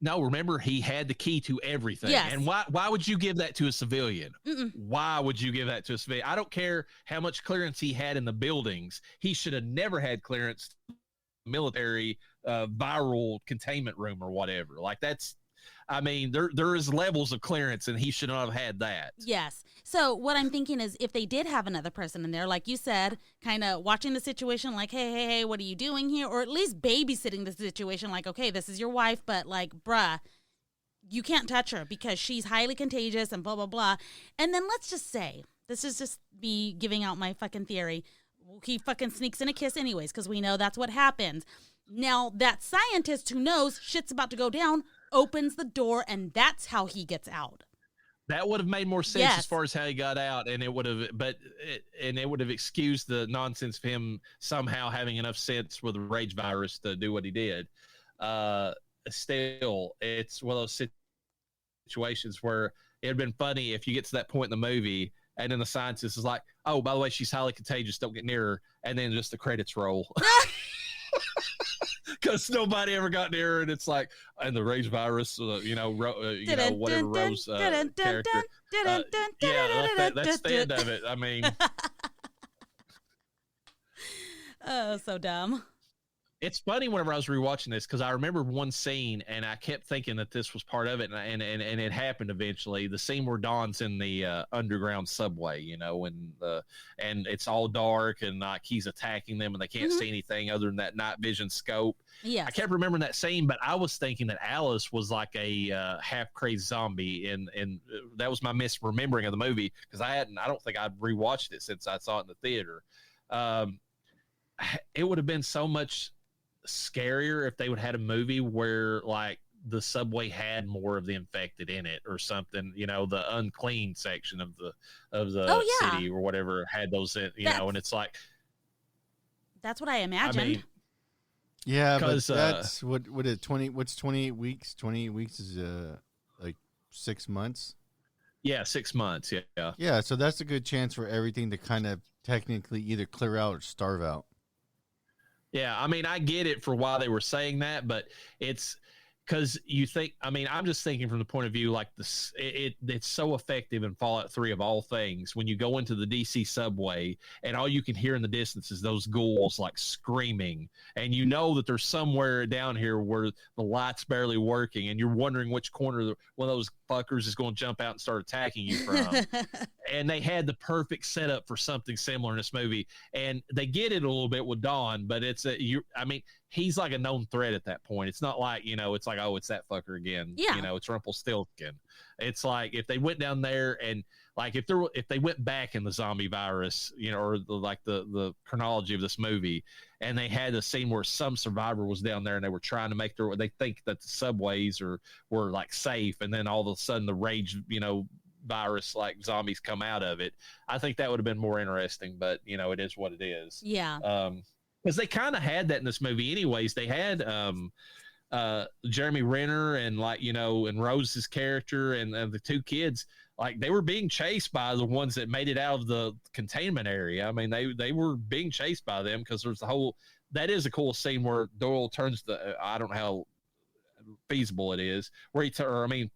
No, remember, he had the key to everything. Yes. And why would you give that to a civilian? Mm-mm. Why would you give that to a civilian? I don't care how much clearance he had in the buildings. He should have never had clearance to the military viral containment room or whatever. Like, there is levels of clearance, and he should not have had that. Yes. So what I'm thinking is, if they did have another person in there, like you said, kind of watching the situation, like, hey, what are you doing here? Or at least babysitting the situation, like, okay, this is your wife, but like, bruh, you can't touch her because she's highly contagious and blah, blah, blah. And then let's just say, this is just me giving out my fucking theory, he fucking sneaks in a kiss anyways, because we know that's what happens. Now, that scientist who knows shit's about to go down opens the door, and that's how he gets out. That would have made more sense as far as how he got out, and it would have excused the nonsense of him somehow having enough sense with the rage virus to do what he did. Still, it's one of those situations where it'd been funny if you get to that point in the movie, and then the scientist is like, "Oh, by the way, she's highly contagious. Don't get near her," and then just the credits roll. Because nobody ever got near her, and it's like, and the rage virus, whatever Rose character. That's the end of it. I mean, oh, so dumb. It's funny whenever I was rewatching this, because I remember one scene, and I kept thinking that this was part of it, and it happened eventually. The scene where Dawn's in the underground subway, and it's all dark, and like he's attacking them, and they can't see anything other than that night vision scope. Yes. I kept remembering that scene, but I was thinking that Alice was like a half crazy zombie, and that was my misremembering of the movie, because I don't think I'd rewatched it since I saw it in the theater. It would have been so much scarier if they would have had a movie where like the subway had more of the infected in it or something, the unclean section of the city or whatever had those in, and it's like, that's what I imagined. I mean, yeah, but that's what is 20, what's 28 weeks? 28 weeks is like 6 months. Yeah, 6 months. Yeah. Yeah, so that's a good chance for everything to kind of technically either clear out or starve out. Yeah, I mean, I get it for why they were saying that, but it's because you think. I mean, I'm just thinking from the point of view like this. It's so effective in Fallout 3 of all things. When you go into the DC subway and all you can hear in the distance is those ghouls like screaming, and you know that there's somewhere down here where the light's barely working, and you're wondering which corner one of those fuckers is going to jump out and start attacking you from. And they had the perfect setup for something similar in this movie, and they get it a little bit with Dawn, but I mean, he's like a known threat at that point. It's not like, it's like, oh, it's that fucker again. Yeah. It's Rumpelstiltskin. It's like if they went down there and like if they went back in the zombie virus, or the chronology of this movie, and they had a scene where some survivor was down there and they were trying to make they think that the subways were like safe, and then all of a sudden the rage, virus like zombies come out of it. I think that would have been more interesting, but it is what it is. Yeah. Because they kind of had that in this movie anyways. They had Jeremy Renner and and Rose's character and the two kids, like they were being chased by the ones that made it out of the containment area. I mean, they were being chased by them because there's that is a cool scene where Doyle turns I don't know how feasible it is, where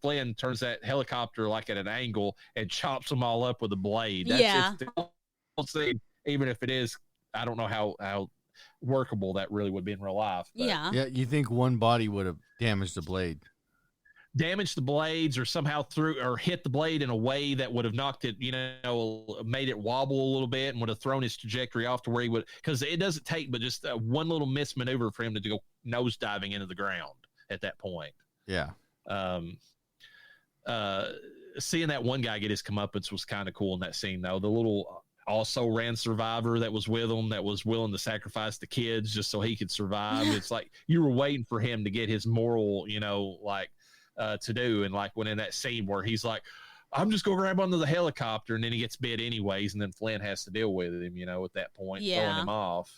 Flynn turns that helicopter like at an angle and chops them all up with a blade. That's the cool scene, even if it is, I don't know how workable that really would be in real life. But yeah, you think one body would have damaged the blade? Damaged the blades, or somehow hit the blade in a way that would have knocked it, made it wobble a little bit and would have thrown his trajectory off to where he would, because it doesn't take but just one little mismaneuver for him to go nose diving into the ground at that point. Yeah. Seeing that one guy get his comeuppance was kind of cool in that scene, though. The little also ran survivor that was with him, that was willing to sacrifice the kids just so he could survive. It's like you were waiting for him to get his moral, to do. And like when in that scene where he's like, I'm just going to grab onto the helicopter, and then he gets bit anyways, and then Flynn has to deal with him, at that point, throwing him off.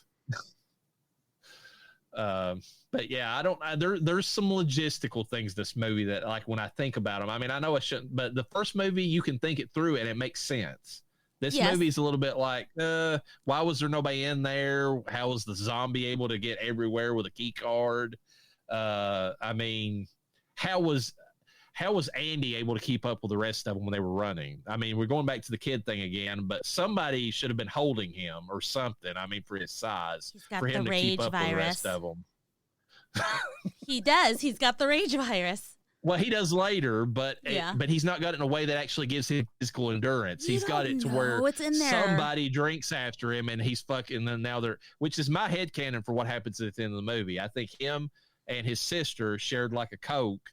But yeah, there's some logistical things this movie that, like, when I think about them, I mean, I know I shouldn't, but the first movie you can think it through and it makes sense. This movie's a little bit like, why was there nobody in there? How was the zombie able to get everywhere with a key card? I mean, how was Andy able to keep up with the rest of them when they were running? I mean, we're going back to the kid thing again, but somebody should have been holding him or something. I mean, for his size, for him to keep up with the rest of them. He does. He's got the rage virus. Well, he does later, but he's not got it in a way that actually gives him physical endurance. He's got it to where somebody drinks after him and he's fucking, and now which is my headcanon for what happens at the end of the movie. I think him and his sister shared like a Coke,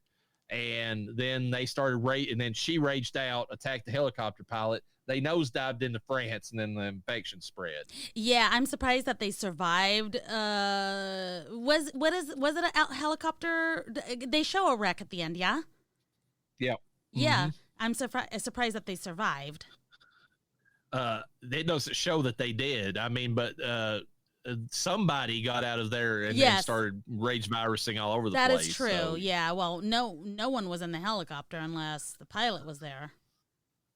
and then they started and then she raged out, attacked the helicopter pilot. They nosedived into France, and then the infection spread. Yeah, I'm surprised that they survived. Was it a helicopter? They show a wreck at the end, yeah? Yeah. Yeah, I'm surprised that they survived. It doesn't show that they did. I mean, but somebody got out of there and then started rage virusing all over the place. That is true. So. Yeah. Well, no one was in the helicopter unless the pilot was there.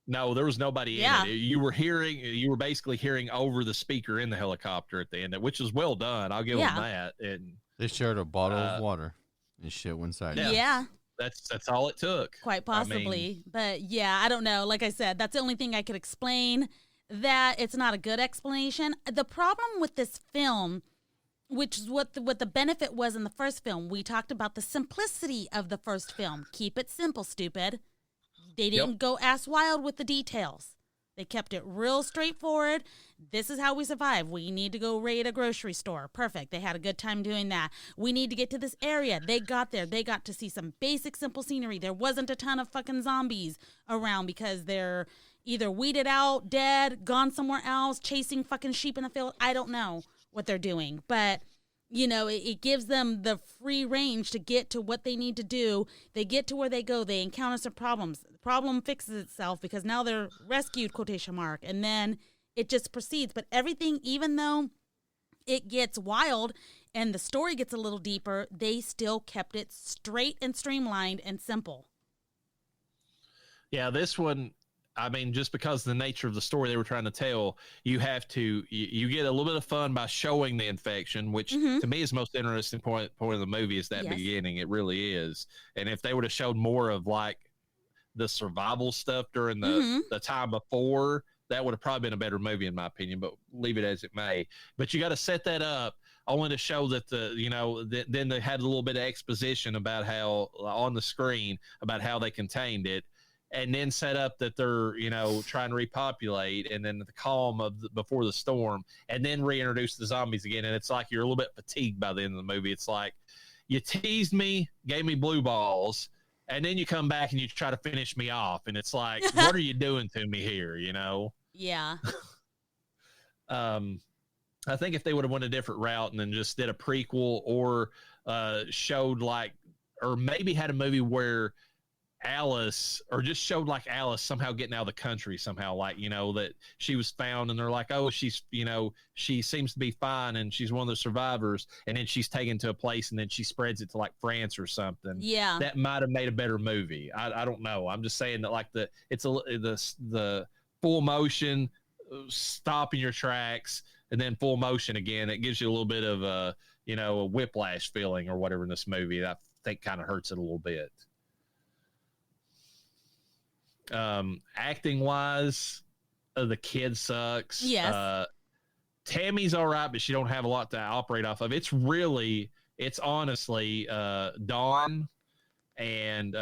No, there was nobody in it. You were basically hearing over the speaker in the helicopter at the end, which was well done. I'll give them that. And they shared a bottle of water and shit went inside. Yeah. That's all it took. Quite possibly. I mean, but yeah, I don't know. Like I said, that's the only thing I could explain. That it's not a good explanation. The problem with this film, which is what the benefit was in the first film, we talked about the simplicity of the first film. Keep it simple, stupid. They didn't go ass wild with the details. They kept it real straightforward. This is how we survive. We need to go raid a grocery store. Perfect. They had a good time doing that. We need to get to this area. They got there. They got to see some basic, simple scenery. There wasn't a ton of fucking zombies around because they're either weeded out, dead, gone somewhere else, chasing fucking sheep in the field. I don't know what they're doing. But, it gives them the free range to get to what they need to do. They get to where they go. They encounter some problems. The problem fixes itself because now they're rescued, quotation mark. And then it just proceeds. But everything, even though it gets wild and the story gets a little deeper, they still kept it straight and streamlined and simple. Yeah, this one, I mean, just because of the nature of the story they were trying to tell, you have to you get a little bit of fun by showing the infection, which to me is the most interesting point of the movie is that beginning. It really is. And if they would have showed more of like the survival stuff during the time before, that would have probably been a better movie in my opinion. But leave it as it may. But you got to set that up only to show that then they had a little bit of exposition about how on the screen about how they contained it. And then set up that they're, trying to repopulate, and then the calm of before the storm, and then reintroduce the zombies again. And it's like you're a little bit fatigued by the end of the movie. It's like you teased me, gave me blue balls, and then you come back and you try to finish me off. And it's like, what are you doing to me here? Yeah. I think if they would have went a different route and then just did a prequel or showed or maybe had a movie where Alice, or just showed like Alice somehow getting out of the country somehow, that she was found and they're like, oh, she's, she seems to be fine and she's one of the survivors, and then she's taken to a place and then she spreads it to like France or something. Yeah, that might have made a better movie. I don't know. I'm just saying that like the full motion, stop in your tracks, and then full motion again. It gives you a little bit of a whiplash feeling or whatever in this movie that I think kind of hurts it a little bit. Acting wise, the kid sucks. Yes. Tammy's all right, but she don't have a lot to operate off of. It's honestly Dawn and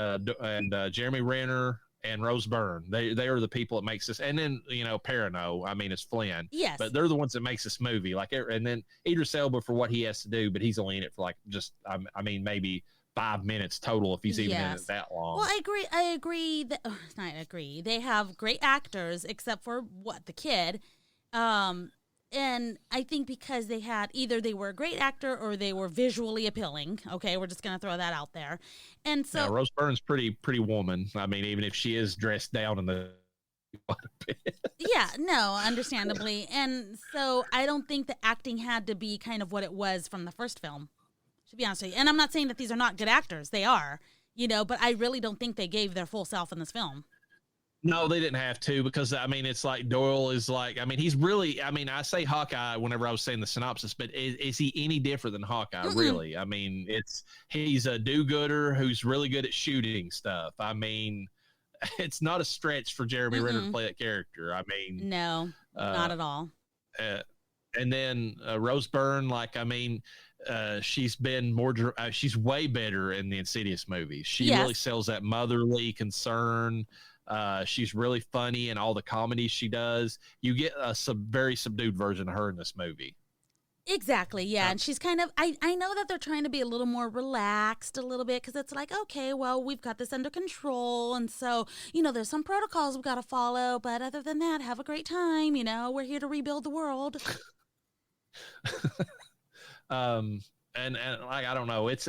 Jeremy Renner and Rose Byrne. They are the people that makes this. And then Perrineau. I mean, it's Flynn. Yes. But they're the ones that makes this movie. And then Idris Elba for what he has to do, but he's only in it for maybe 5 minutes total if he's even in it that long. Well, I agree that not agree. They have great actors except for the kid. And I think because they had either they were a great actor or they were visually appealing. Okay, we're just gonna throw that out there. And so Rose Byrne's pretty woman. I mean, even if she is dressed down in the yeah, no, understandably. And so I don't think the acting had to be kind of what it was from the first film. To be honest with you. And I'm not saying that these are not good actors. They are, but I really don't think they gave their full self in this film. No, they didn't have to, because I mean, it's like Doyle is like, I mean, he's really, I mean, I say Hawkeye whenever I was saying the synopsis, but is he any different than Hawkeye? Mm-mm. Really? I mean, he's a do-gooder who's really good at shooting stuff. I mean, it's not a stretch for Jeremy Renner to play that character. I mean, no, not at all. And then Rose Byrne, she's been more. She's way better in the Insidious movies. She really sells that motherly concern. She's really funny in all the comedies she does. You get a very subdued version of her in this movie. Exactly, yeah. And she's kind of, I know that they're trying to be a little more relaxed a little bit, because it's like, okay, well, we've got this under control. And so, there's some protocols we've got to follow. But other than that, have a great time. We're here to rebuild the world. And I don't know, it's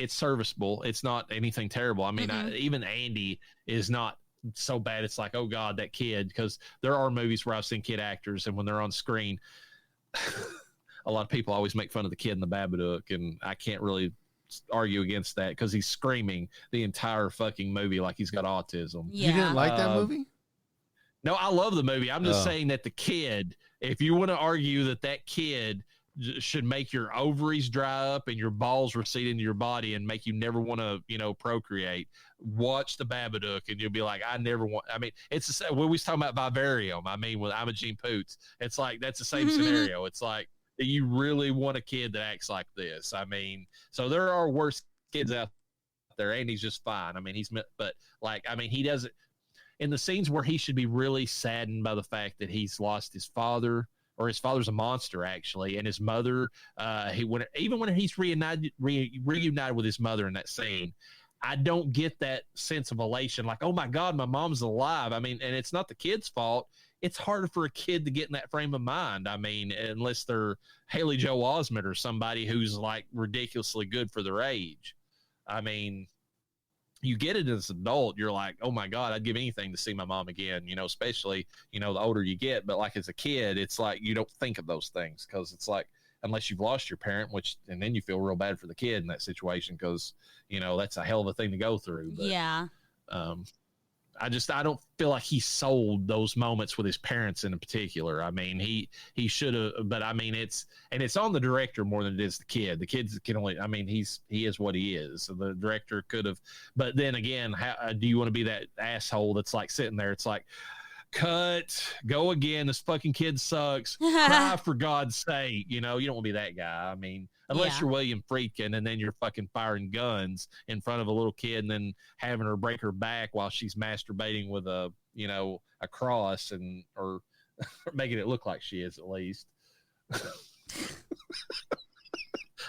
serviceable. It's not anything terrible. I mean, even Andy is not so bad. It's like, oh God, that kid, because there are movies where I've seen kid actors and when they're on screen, a lot of people always make fun of the kid in the Babadook, and I can't really argue against that because he's screaming the entire fucking movie like he's got autism. Yeah. You didn't like that movie? No, I love the movie. I'm just saying that the kid, if you want to argue that kid should make your ovaries dry up and your balls recede into your body and make you never want to, procreate, watch the Babadook and you'll be like, I never want. I mean, it's the same. When we was talking about Vivarium, I mean, with Imogene Poots, it's like that's the same scenario. It's like, do you really want a kid that acts like this? I mean, so there are worse kids out there, and he's just fine. I mean, he doesn't. In the scenes where he should be really saddened by the fact that he's lost his father, or his father's a monster actually, and his mother, even when he's reunited with his mother in that scene, I don't get that sense of elation, like, oh my God, my mom's alive. I mean, and it's not the kid's fault. It's harder for a kid to get in that frame of mind. I mean, unless they're Haley Joel Osment or somebody who's like ridiculously good for their age. I mean, you get it as an adult, you're like, oh my God, I'd give anything to see my mom again, especially, the older you get. But like as a kid, it's like you don't think of those things, because it's like, unless you've lost your parent, and then you feel real bad for the kid in that situation, because, that's a hell of a thing to go through. But, yeah. I don't feel like he sold those moments with his parents in particular. I mean, he should have, but I mean, it's on the director more than it is the kid. The kids can only, I mean, he is what he is. So the director could have, but then again, how do you want to be that asshole that's like sitting there? It's like, cut, go again. This fucking kid sucks. Cry for God's sake. You know, you don't want to be that guy. I mean, unless you're William Friedkin and then you're fucking firing guns in front of a little kid and then having her break her back while she's masturbating with a cross or making it look like she is at least.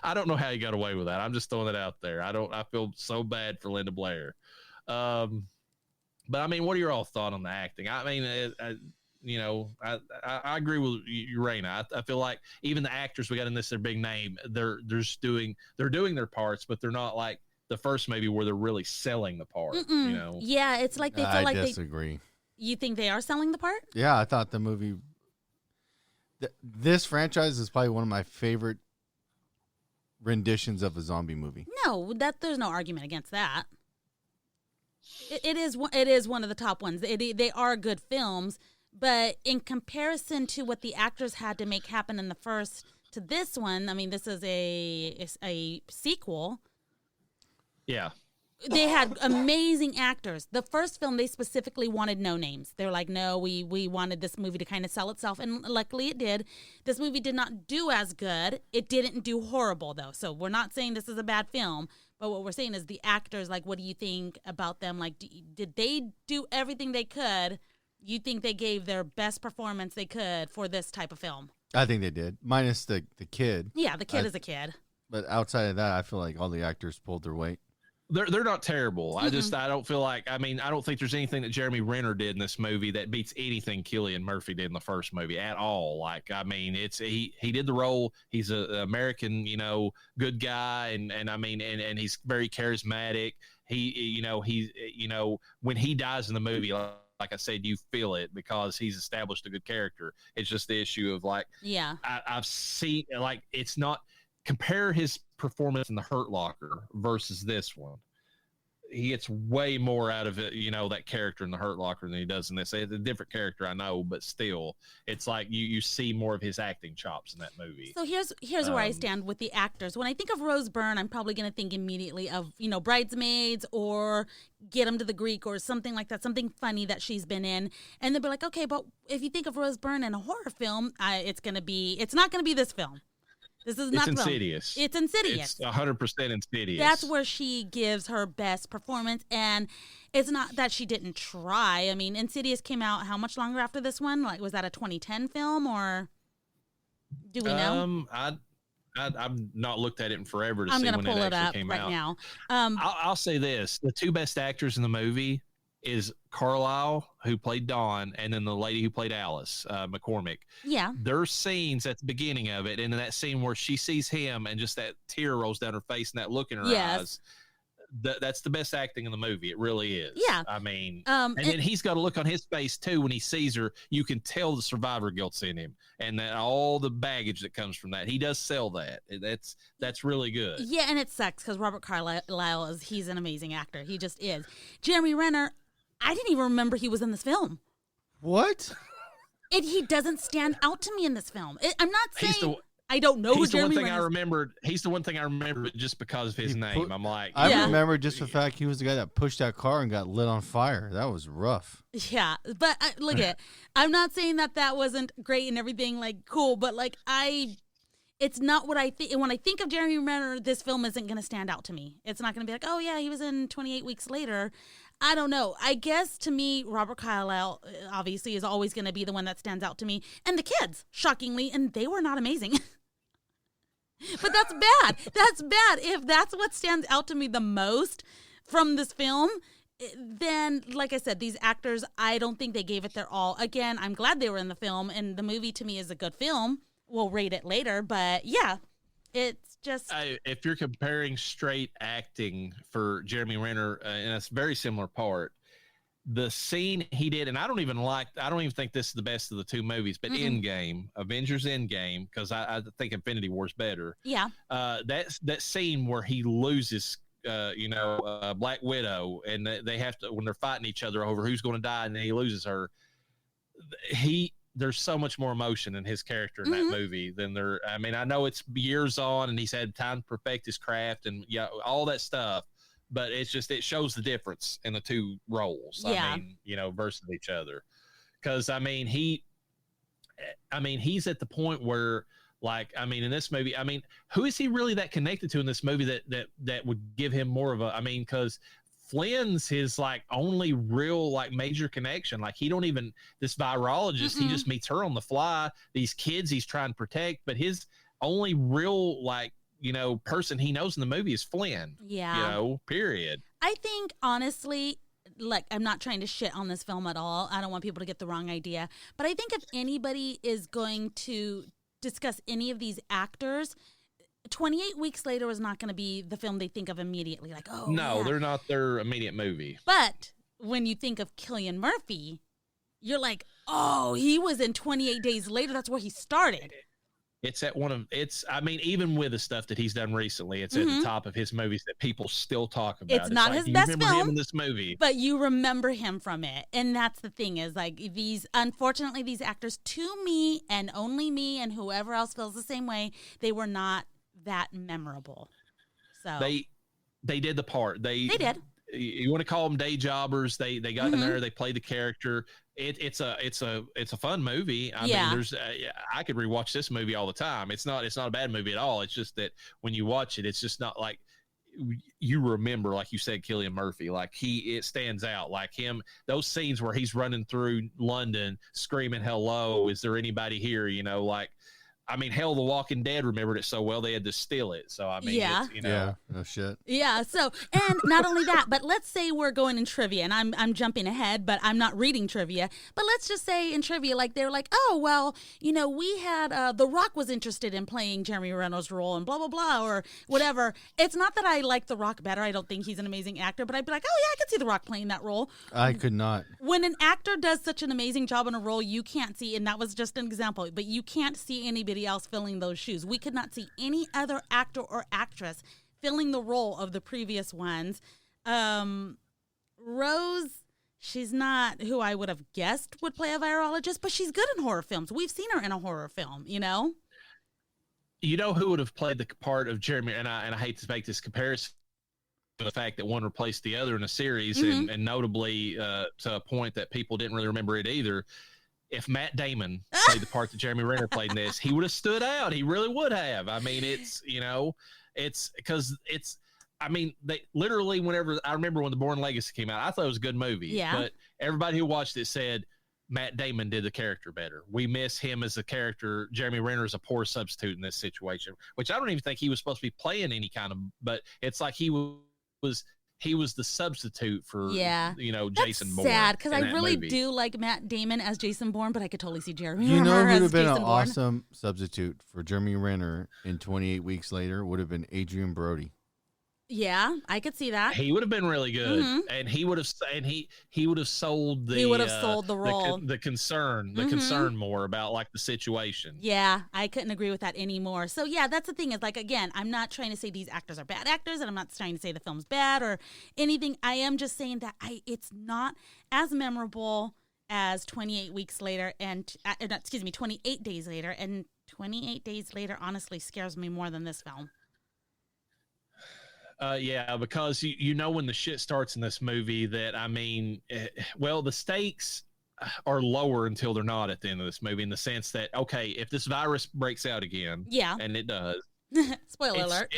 I don't know how he got away with that. I'm just throwing it out there. I feel so bad for Linda Blair. But I mean, what are your all thoughts on the acting? I mean, I agree with you, Raina. I feel like even the actors we got in this, their big name, they're doing their parts, but they're not like the first movie where they're really selling the part. Mm-mm. You know? Yeah, it's like they feel like I disagree. You think they are selling the part? Yeah, I thought the movie. This franchise is probably one of my favorite renditions of a zombie movie. No, there's no argument against that. It is one of the top ones. They are good films, but in comparison to what the actors had to make happen in the first to this one, I mean, this is a sequel. Yeah. They had amazing actors. The first film, they specifically wanted no names. They were like, no, we wanted this movie to kind of sell itself. And luckily it did. This movie did not do as good. It didn't do horrible, though. So we're not saying this is a bad film. But what we're saying is the actors, like, what do you think about them? Like, did they do everything they could? You think they gave their best performance they could for this type of film? I think they did, minus the kid. Yeah, the kid is a kid. But outside of that, I feel like all the actors pulled their weight. They're not terrible. I don't feel like, I mean, I don't think there's anything that Jeremy Renner did in this movie that beats anything Cillian Murphy did in the first movie at all. Like, I mean, he did the role. He's an American, good guy. And I mean, and he's very charismatic. When he dies in the movie, like I said, you feel it because he's established a good character. It's just the issue of like, I've seen, like, it's not, compare his performance in The Hurt Locker versus this one. He gets way more out of it, that character in The Hurt Locker than he does in this. It's a different character, I know, but still, it's like you see more of his acting chops in that movie. So here's where I stand with the actors. When I think of Rose Byrne, I'm probably going to think immediately of, Bridesmaids or Get 'Em to the Greek or something like that, something funny that she's been in. And they'll be like, okay, but if you think of Rose Byrne in a horror film, it's not going to be this film. This is not Insidious. It's Insidious. It's 100% Insidious. That's where she gives her best performance, and it's not that she didn't try. I mean, Insidious came out how much longer after this one? Like, was that a 2010 film, or do we know? I've not looked at it in forever to I'm see gonna when pull it it actually up came right out. now. I'll say this: the two best actors in the movie is Carlisle, who played Dawn, and then the lady who played Alice, McCormick. Yeah. There's scenes at the beginning of it, and in that scene where she sees him and just that tear rolls down her face and that look in her eyes, that's the best acting in the movie. It really is. Yeah. I mean, and then he's got a look on his face, too, when he sees her. You can tell the survivor guilt's in him and that all the baggage that comes from that. He does sell that. That's really good. Yeah, and it sucks because Robert Carlyle he's an amazing actor. He just is. Jeremy Renner, I didn't even remember he was in this film. What? He doesn't stand out to me in this film. I'm not saying I don't know who Jeremy Renner is. He's the one thing I remembered just because of his name. I'm like, I remember just the fact he was the guy that pushed that car and got lit on fire. That was rough. Yeah, but look at, I'm not saying that wasn't great and everything, like, cool, but like it's not what I think. And when I think of Jeremy Renner, this film isn't going to stand out to me. It's not going to be like, oh yeah, he was in 28 Weeks Later. I don't know. I guess to me, Robert Carlyle obviously is always going to be the one that stands out to me. And the kids, shockingly, and they were not amazing. But that's bad. That's bad. If that's what stands out to me the most from this film, then, like I said, these actors, I don't think they gave it their all. Again, I'm glad they were in the film, and the movie to me is a good film. We'll rate it later, but yeah, it's just... if you're comparing straight acting for Jeremy Renner in a very similar part, the scene he did, and I don't even think this is the best of the two movies, but Endgame, Avengers Endgame, because I think Infinity War is better. Yeah. That scene where he loses Black Widow, and they have to, when they're fighting each other over who's going to die, and then he loses her. There's so much more emotion in his character in that movie than there. I mean, I know it's years on, and he's had time to perfect his craft, and all that stuff. But it's just, it shows the difference in the two roles. Yeah. I mean, versus each other. Because he's at the point where, like, I mean, in this movie, I mean, who is he really that connected to in this movie that would give him more of a, I mean, because Flynn's his like only real like major connection. Like, he don't even, this virologist, he just meets her on the fly. These kids he's trying to protect, but his only real like, person he knows in the movie is Flynn. Yeah. Period. I think, honestly, like, I'm not trying to shit on this film at all. I don't want people to get the wrong idea. But I think if anybody is going to discuss any of these actors, 28 Weeks Later is not going to be the film they think of immediately. Like, oh, no, yeah. They're not their immediate movie. But when you think of Cillian Murphy, you're like, oh, he was in 28 Days Later. That's where he started. It's at even with the stuff that he's done recently, it's at the top of his movies that people still talk about. It's not his best remember film, him in this movie, but you remember him from it. And that's the thing, is like, unfortunately, these actors, to me and only me and whoever else feels the same way, they were not that memorable. So they did the part. They did. You want to call them day jobbers? They got in there. They played the character. It's a fun movie. I mean, I could rewatch this movie all the time. It's not a bad movie at all. It's just that when you watch it, it's just not like you remember, like you said, Cillian Murphy. Like, it stands out. Like him, those scenes where he's running through London screaming, "Hello, is there anybody here?" Like. I mean, hell, The Walking Dead remembered it so well they had to steal it. So I mean, yeah, yeah, no shit. Yeah. So, and not only that, but let's say we're going in trivia, and I'm jumping ahead, but I'm not reading trivia. But let's just say in trivia, like, they're like, oh well, we had The Rock was interested in playing Jeremy Renner's role, and blah blah blah, or whatever. It's not that I like The Rock better. I don't think he's an amazing actor, but I'd be like, oh yeah, I could see The Rock playing that role. I could not. When an actor does such an amazing job in a role, you can't see, and that was just an example, but you can't see anybody else filling those shoes. We could not see any other actor or actress filling the role of the previous ones. Rose, she's not who I would have guessed would play a virologist, but she's good in horror films. We've seen her in a horror film, You know who would have played the part of Jeremy, and I hate to make this comparison, the fact that one replaced the other in a series, and notably to a point that people didn't really remember it either. If Matt Damon played the part that Jeremy Renner played in this, he would have stood out. He really would have. I mean, it's because I mean, they literally, whenever I remember when The Bourne Legacy came out, I thought it was a good movie. Yeah. But everybody who watched it said Matt Damon did the character better. We miss him as a character. Jeremy Renner is a poor substitute in this situation, which I don't even think he was supposed to be playing any kind of, but it's like he was the substitute for, Jason Bourne. Sad, because I really movie. do like Matt Damon as Jason Bourne, but I could totally see Jeremy You know Renner who would as have been Jason an Bourne. awesome substitute for Jeremy Renner in 28 Weeks Later would have been Adrian Brody. Yeah, I could see that. He would have been really good, and he would have sold the role, the concern more about like the situation. Yeah, I couldn't agree with that anymore. So yeah, that's the thing, is like, again, I'm not trying to say these actors are bad actors, and I'm not trying to say the film's bad or anything. I am just saying that it's not as memorable as 28 Weeks Later and 28 Days Later, and 28 Days Later honestly scares me more than this film. Yeah, because when the shit starts in this movie that, I mean, the stakes are lower until they're not at the end of this movie, in the sense that, okay, if this virus breaks out again, yeah, and it does, spoiler alert,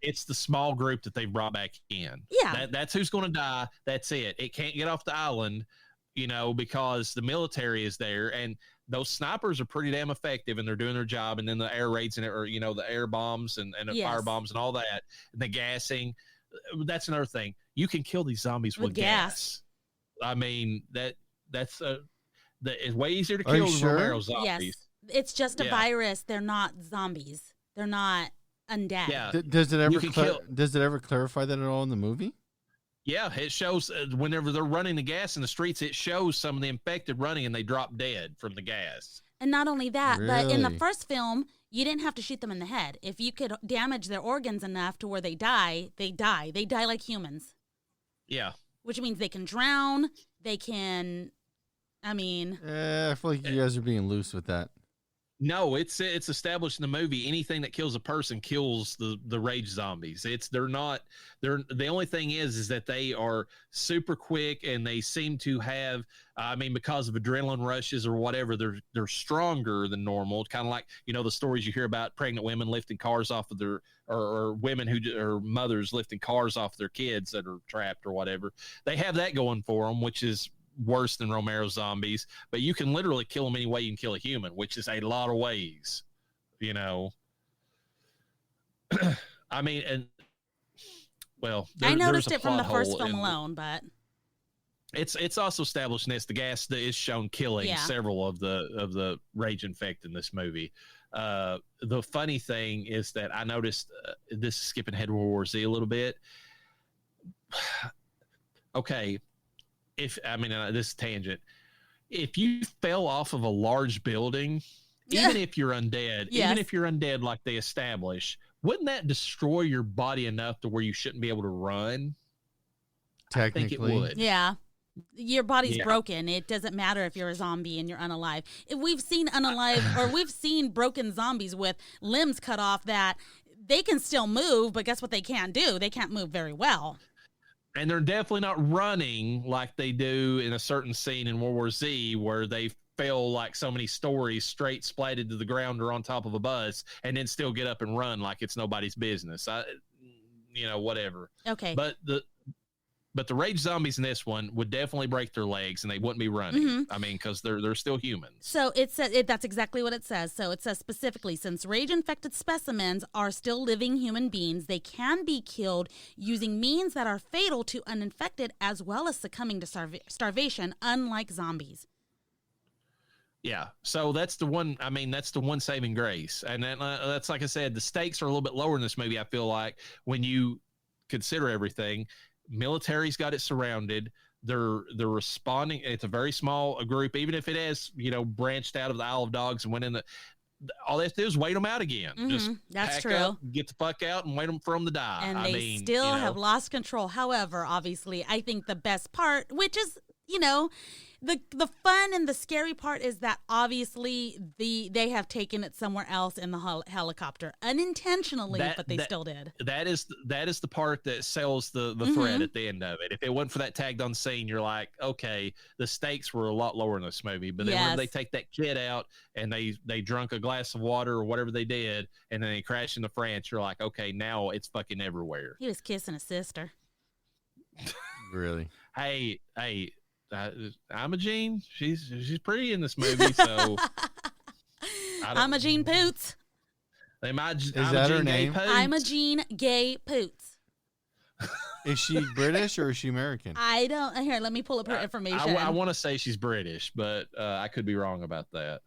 it's the small group that they've brought back in. Yeah, that's who's going to die. That's it. It can't get off the island, because the military is there, and those snipers are pretty damn effective, and they're doing their job. And then the air raids the air bombs and the fire bombs and all that, and the gassing. That's another thing. You can kill these zombies with gas. I mean, that's it's way easier to kill than Romero zombies. Yes, it's just a virus. They're not zombies. They're not undead. Yeah. Does it ever clarify that at all in the movie? Yeah, it shows whenever they're running the gas in the streets, it shows some of the infected running, and they drop dead from the gas. And not only that, but in the first film, you didn't have to shoot them in the head. If you could damage their organs enough to where they die, they die. They die like humans. Yeah. Which means they can drown. They can, I mean. I feel like you guys are being loose with that. No, it's established in the movie. Anything that kills a person kills the rage zombies. They're the only thing is that they are super quick and they seem to have, because of adrenaline rushes or whatever, they're stronger than normal. Kind of like, the stories you hear about pregnant women lifting cars off of their, or women or mothers lifting cars off their kids that are trapped or whatever. They have that going for them, which is worse than Romero's zombies, but you can literally kill them any way you can kill a human, which is a lot of ways, I noticed it from the first film alone, but it's also established in this the gas that is shown killing several of the rage infect in this movie. The funny thing is that I noticed this is skipping ahead to World War Z a little bit. Okay. This is tangent. If you fell off of a large building, even if you're undead, like they establish, wouldn't that destroy your body enough to where you shouldn't be able to run? Technically. I think it would. Yeah. Your body's broken. It doesn't matter if you're a zombie and you're unalive. If we've seen we've seen broken zombies with limbs cut off that they can still move, but guess what they can't do? They can't move very well. And they're definitely not running like they do in a certain scene in World War Z where they fell like so many stories straight splatted to the ground or on top of a bus and then still get up and run like it's nobody's business. Whatever. Okay. But the rage zombies in this one would definitely break their legs and they wouldn't be running. Mm-hmm. Because they're still humans. So that's exactly what it says. So it says specifically, since rage-infected specimens are still living human beings, they can be killed using means that are fatal to uninfected as well as succumbing to starvation, unlike zombies. Yeah. So that's the one, that's the one saving grace. And then, that's, like I said, the stakes are a little bit lower in this movie, I feel like, when you consider everything. Military's got it surrounded. They're responding. It's a very small group, even if it has, branched out of the Isle of Dogs and went in all they have to do is wait them out again. Mm-hmm. Just that's true. Up, get the fuck out and wait them for them to die. And they still have lost control. However, obviously, I think the best part, which is, the fun and the scary part is that obviously they have taken it somewhere else in the helicopter unintentionally, but they still did. That is the part that sells the thread at the end of it. If it wasn't for that tagged on scene, you're like, okay, the stakes were a lot lower in this movie. But then when they take that kid out and they drunk a glass of water or whatever they did, and then they crash into France, you're like, okay, now it's fucking everywhere. He was kissing his sister. Really? Hey. Imogene, she's pretty in this movie, so Imogene Poots. Is that her name? Imogene Gay Poots. Is she British or is she American? I don't. Here, let me pull up her information. I want to say she's British, but I could be wrong about that.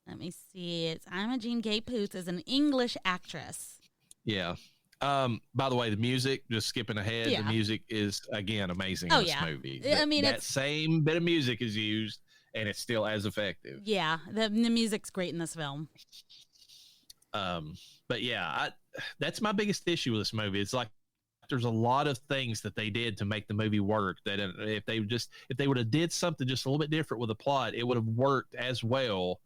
Let me see. It's Imogene Gay Poots is an English actress. Yeah. By the way, the music, just skipping ahead, the music is again amazing in this movie. That same bit of music is used and it's still as effective. Yeah, the music's great in this film. But yeah, that's my biggest issue with this movie. It's like there's a lot of things that they did to make the movie work that if they would have did something just a little bit different with the plot, it would have worked as well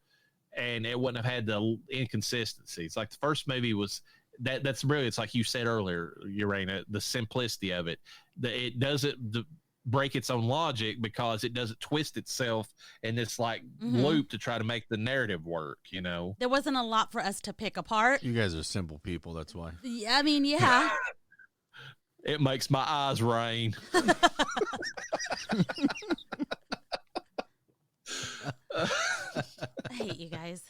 and it wouldn't have had the inconsistencies. Like the first movie was that's really, it's like you said earlier, Urena, the simplicity of it. It doesn't break its own logic because it doesn't twist itself in this loop to try to make the narrative work, There wasn't a lot for us to pick apart. You guys are simple people, that's why. Yeah, yeah. It makes my eyes rain. I hate you guys.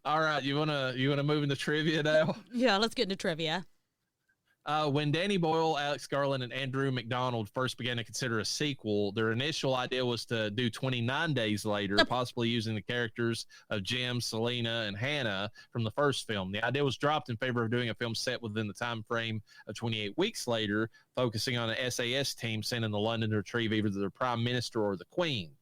All right, you wanna move into trivia now? Yeah, let's get into trivia. When Danny Boyle, Alex Garland, and Andrew McDonald first began to consider a sequel, their initial idea was to do 29 Days Later, possibly using the characters of Jim, Selena, and Hannah from the first film. The idea was dropped in favor of doing a film set within the time frame of 28 weeks later, focusing on an SAS team sent into London to retrieve either the Prime Minister or the Queen.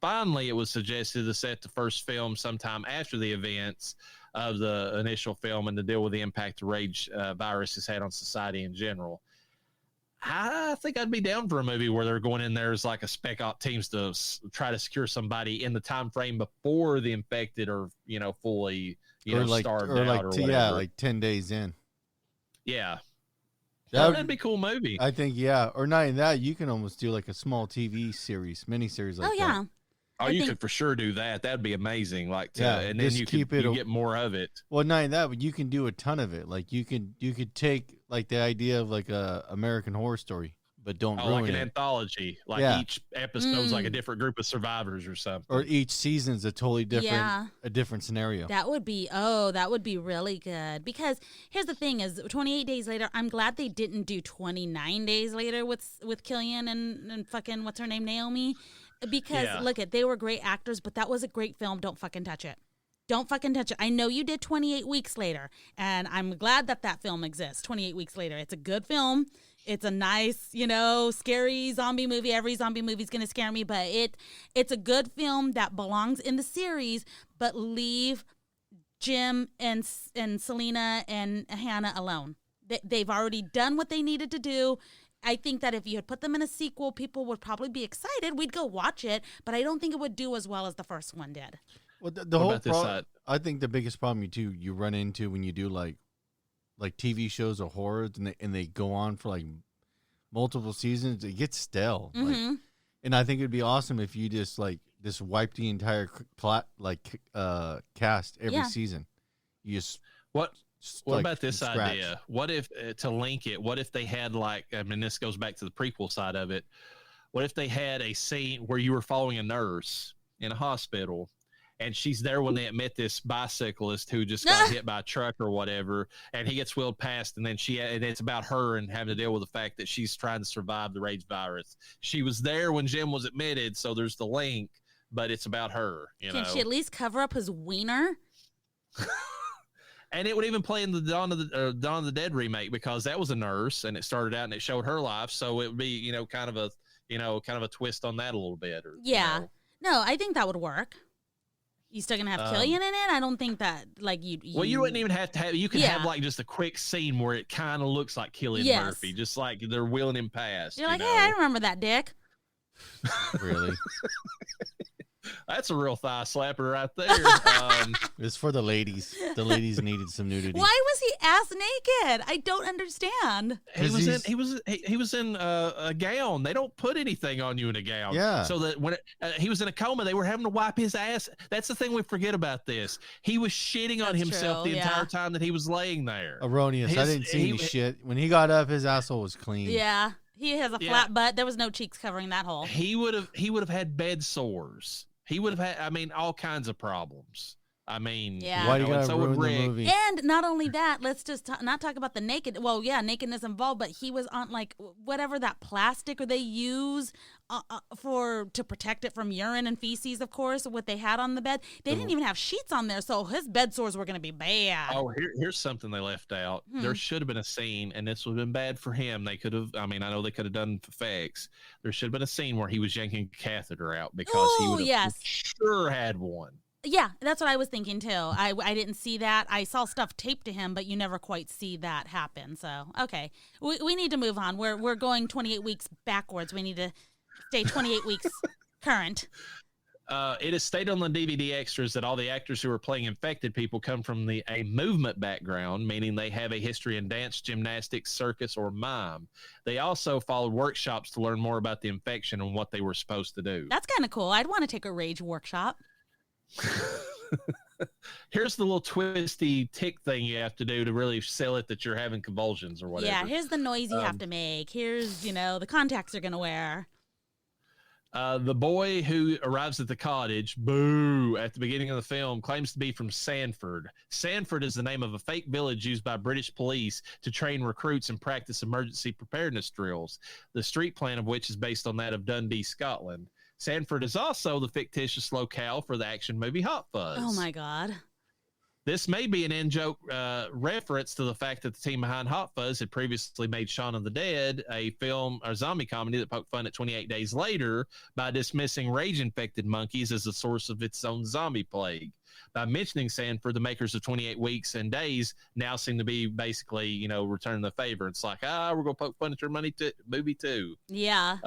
finally it was suggested to set the first film sometime after the events of the initial film and to deal with the impact the rage virus has had on society in general. I think I'd be down for a movie where they're going in there as like a spec op teams to try to secure somebody in the time frame before the infected are, fully, starved out or whatever. Like 10 days in. Yeah. That'd be a cool movie. I think, yeah. Or not even that, you can almost do like a small TV series, miniseries like that. Yeah. Oh, you could for sure do that. That'd be amazing. Like, and then you get more of it. Well, not even that, but you can do a ton of it. Like, you could take like the idea of like a American Horror Story, but don't ruin like an it. Anthology. Like each episode's like a different group of survivors or something. Or each season's a totally different, a different scenario. That would be really good. Because here's the thing: is 28 days later. I'm glad they didn't do 29 days later with Killian and fucking what's her name, Naomi. Because they were great actors, but that was a great film. Don't fucking touch it. Don't fucking touch it. I know you did 28 weeks later, and I'm glad that film exists. 28 weeks later, it's a good film. It's a nice, scary zombie movie. Every zombie movie is gonna scare me, but it's a good film that belongs in the series. But leave Jim and Selena and Hannah alone. They've already done what they needed to do. I think that if you had put them in a sequel, people would probably be excited. We'd go watch it, but I don't think it would do as well as the first one did. Well, the whole problem, I think the biggest problem you run into when you do like TV shows or horror and they go on for like multiple seasons, it gets stale. Mm-hmm. And I think it'd be awesome if you just wipe the entire cast every season. You just What about this idea? What if, to link it, what if they had this goes back to the prequel side of it. What if they had a scene where you were following a nurse in a hospital and she's there when they met this bicyclist who just got hit by a truck or whatever, and he gets wheeled past, and then and it's about her and having to deal with the fact that she's trying to survive the rage virus. She was there when Jim was admitted, so there's the link, but it's about her. Can she at least cover up his wiener? And it would even play in the Dawn of the Dead remake because that was a nurse and it started out and it showed her life. So it would be, kind of a twist on that a little bit. No, I think that would work. You still gonna have Killian in it? I don't think that you. Well, you wouldn't even have to have. You could have just a quick scene where it kind of looks like Cillian Murphy, just like they're wheeling him past. You're like, hey, I remember that dick. Really? That's a real thigh slapper right there. It's for the ladies. The ladies needed some nudity. Why was he ass naked? I don't understand. He was in a gown. They don't put anything on you in a gown. Yeah. So that when he was in a coma, they were having to wipe his ass. That's the thing we forget about this. He was shitting on himself the entire time that he was laying there. Erroneous. I didn't see any shit. When he got up, his asshole was clean. Yeah. He has a flat butt. There was no cheeks covering that hole. He would have had bed sores. He would have had, all kinds of problems. Why do you gotta ruin the movie? And not only that, let's just not talk about the naked. Well, yeah, nakedness involved, but he was on whatever that plastic or they use to protect it from urine and feces. Of course, what they had on the bed, they didn't even have sheets on there, so his bed sores were going to be bad. Oh, here's something they left out. There should have been a scene, and this would have been bad for him. They could have. I know they could have done effects. There should have been a scene where he was yanking a catheter out because he would have sure had one. Yeah, that's what I was thinking too. I didn't see that. I saw stuff taped to him, but you never quite see that happen. So, okay. We need to move on. We're going 28 weeks backwards. We need to stay 28 weeks current. It is stated on the DVD extras that all the actors who are playing infected people come from a movement background, meaning they have a history in dance, gymnastics, circus, or mime. They also followed workshops to learn more about the infection and what they were supposed to do. That's kind of cool. I'd want to take a rage workshop. Here's the little twisty tick thing you have to do to really sell it that you're having convulsions or whatever. Yeah, here's the noise you have to make. Here's, the contacts you're going to wear. The boy who arrives at the cottage, boo, at the beginning of the film, claims to be from Sanford. Sanford is the name of a fake village used by British police to train recruits and practice emergency preparedness drills, the street plan of which is based on that of Dundee, Scotland. Sanford is also the fictitious locale for the action movie Hot Fuzz. Oh, my God. This may be an in-joke reference to the fact that the team behind Hot Fuzz had previously made Shaun of the Dead a film or zombie comedy that poked fun at 28 Days Later by dismissing rage-infected monkeys as the source of its own zombie plague. By mentioning Sanford, the makers of 28 Weeks and Days now seem to be basically, returning the favor. It's like, we're going to poke fun at your movie too. Yeah.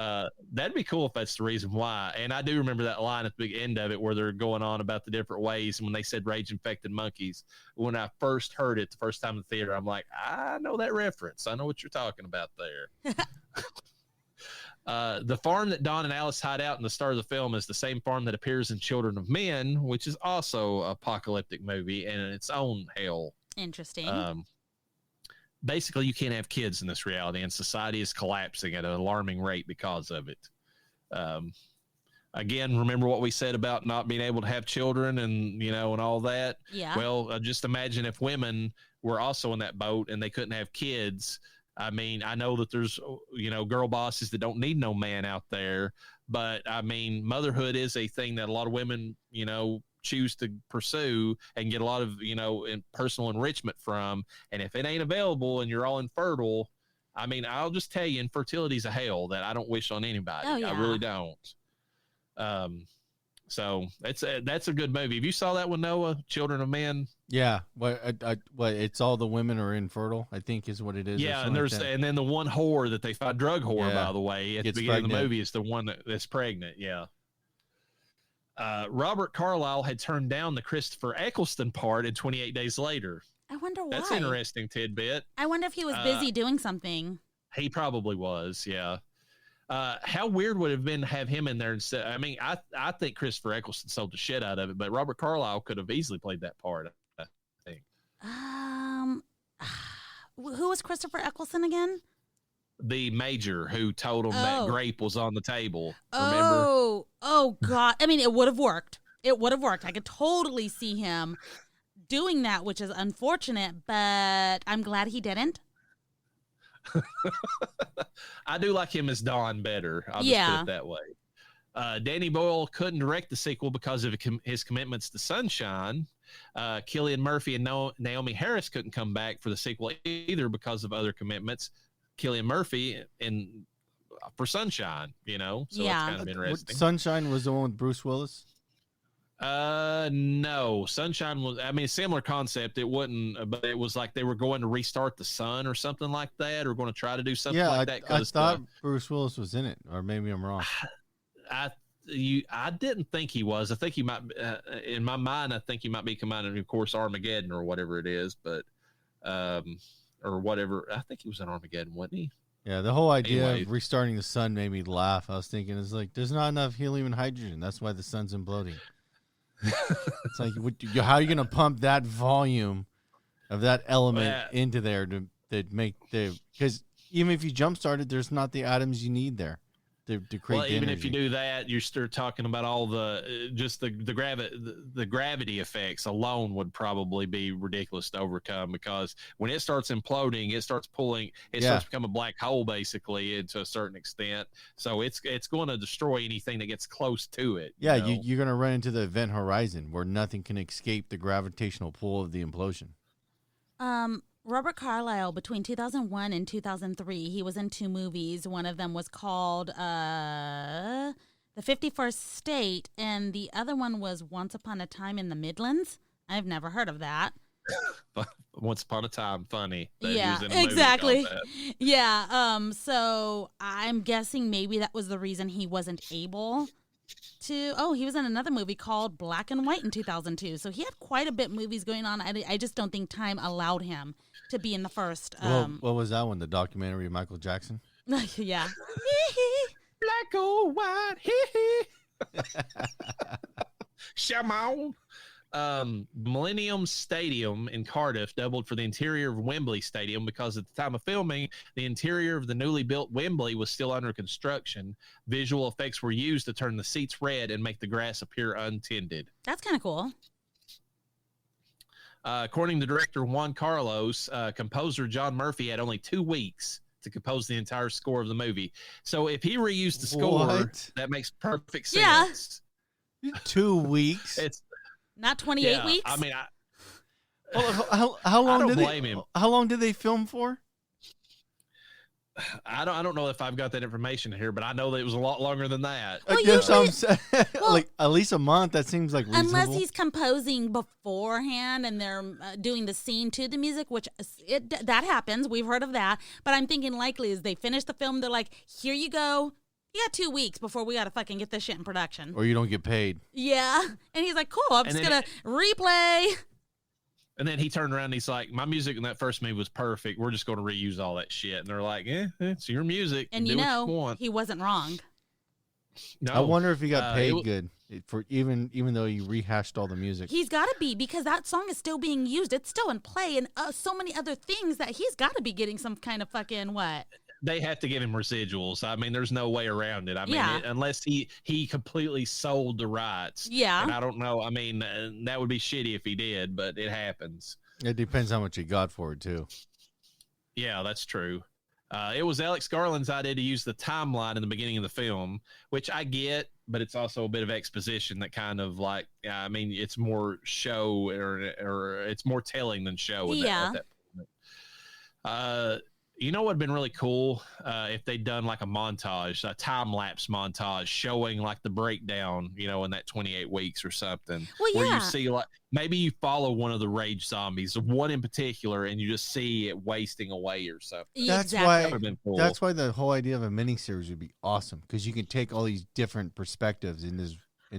That'd be cool if that's the reason why. And I do remember that line at the big end of it where they're going on about the different ways. And when they said rage-infected monkeys, when I first heard it the first time in the theater, I'm like, I know that reference. I know what you're talking about there. The farm that Don and Alice hide out in the start of the film is the same farm that appears in Children of Men, which is also an apocalyptic movie and in its own hell. Interesting. Basically, you can't have kids in this reality, and society is collapsing at an alarming rate because of it. Again, remember what we said about not being able to have children and, and all that? Yeah. Well, just imagine if women were also in that boat and they couldn't have kids. I mean, I know that there's, girl bosses that don't need no man out there, but I mean, motherhood is a thing that a lot of women, choose to pursue and get a lot of, personal enrichment from. And if it ain't available and you're all infertile, I mean, I'll just tell you, infertility is a hell that I don't wish on anybody. Oh, yeah. I really don't. So that's a good movie. If you saw that one, Noah, Children of Men. Yeah, what it's all the women are infertile, I think is what it is. Yeah, and there's and then the one whore that they find, drug whore, by the way, at the beginning of the movie is the one that's pregnant. Yeah. Robert Carlyle had turned down the Christopher Eccleston part in 28 Days Later. I wonder why. That's an interesting tidbit. I wonder if he was busy doing something. He probably was, yeah. How weird would it have been to have him in there instead? I mean, I think Christopher Eccleston sold the shit out of it, but Robert Carlyle could have easily played that part, I think. Who was Christopher Eccleston again? The major who told him that grape was on the table. Remember? Oh, God. I mean, it would have worked. It would have worked. I could totally see him doing that, which is unfortunate, but I'm glad he didn't. I do like him as Don better. I'll just put it that way. Danny Boyle couldn't direct the sequel because of his commitments to Sunshine. Cillian Murphy and Naomi Harris couldn't come back for the sequel either because of other commitments. Cillian Murphy for Sunshine, so it's kind of interesting. Sunshine was the one with Bruce Willis? No, Sunshine was, I mean, similar concept. It wasn't, but it was like they were going to restart the sun or something like that, or going to try to do something like that. I thought Bruce Willis was in it, or maybe I'm wrong. I didn't think he was. I think he might, in my mind, I think he might be coming out of, course, Armageddon or whatever it is, but, or whatever. I think he was in Armageddon, wasn't he? Yeah, the whole idea of restarting the sun made me laugh. I was thinking, it's like, there's not enough helium and hydrogen. That's why the sun's imploding. It's like, how are you going to pump that volume of that element into there to make because even if you jumpstart it, there's not the atoms you need there to create. Well, even energy. if you do that, you start talking about all the just the gravity effects alone would probably be ridiculous to overcome, because when it starts imploding, it starts pulling, starts to become a black hole basically to a certain extent. So it's going to destroy anything that gets close to it. Yeah, you're going to run into the event horizon where nothing can escape the gravitational pull of the implosion. Robert Carlyle, between 2001 and 2003, he was in 2 movies. One of them was called The 51st State, and the other one was Once Upon a Time in the Midlands. I've never heard of that. Once Upon a Time, funny. Yeah, exactly. Yeah, so I'm guessing maybe that was the reason he wasn't able to. Oh, he was in another movie called Black and White in 2002. So he had quite a bit of movies going on. I just don't think time allowed him to be in the first. What was that one? The documentary of Michael Jackson? Yeah. Black or white. Shamon. Millennium Stadium in Cardiff doubled for the interior of Wembley Stadium because at the time of filming, the interior of the newly built Wembley was still under construction. Visual effects were used to turn the seats red and make the grass appear untended. That's kind of cool. According to director Juan Carlos, composer John Murphy had only 2 weeks to compose the entire score of the movie. So if he reused the score, that makes perfect sense. Yeah. 2 weeks. It's not 28 weeks. I mean, How long don't did blame they? him. How long did they film for? I don't know if I've got that information here, but I know that it was a lot longer than that. Well, I guess I'm usually- saying, well- like at least a month. That seems like reasonable. Unless he's composing beforehand and they're doing the scene to the music, which that happens. We've heard of that. But I'm thinking likely is they finish the film, they're like, here you go. You got 2 weeks before we got to fucking get this shit in production. or you don't get paid. Yeah. And he's like, cool, I'm And just then going to replay. And then he turned around and he's like, my music in that first movie was perfect. We're just going to reuse all that shit. And they're like, it's your music. And Do you what know, want. he wasn't wrong. No. I wonder if he got paid it- good for even though he rehashed all the music. He's got to be because that song is still being used. It's still in play and so many other things that he's got to be getting some kind of fucking what? They have to give him residuals. I mean, there's no way around it. I mean, Yeah. unless he completely sold the rights. Yeah. And I don't know. I mean, that would be shitty if he did, but it happens. It depends how much he got for it too. Yeah, that's true. It was Alex Garland's idea to use the timeline in the beginning of the film, which I get, but it's also a bit of exposition that kind of like, I mean, it's more show or it's more telling than show. Yeah. At that point. You know what would have been really cool if they'd done like a montage, a time lapse montage showing like the breakdown, in that 28 weeks or something. Well, Where yeah. you see like maybe you follow one of the rage zombies, one in particular, and you just see it wasting away or something. That's Exactly. why- That would have been cool. That's why the whole idea of a miniseries would be awesome because you can take all these different perspectives and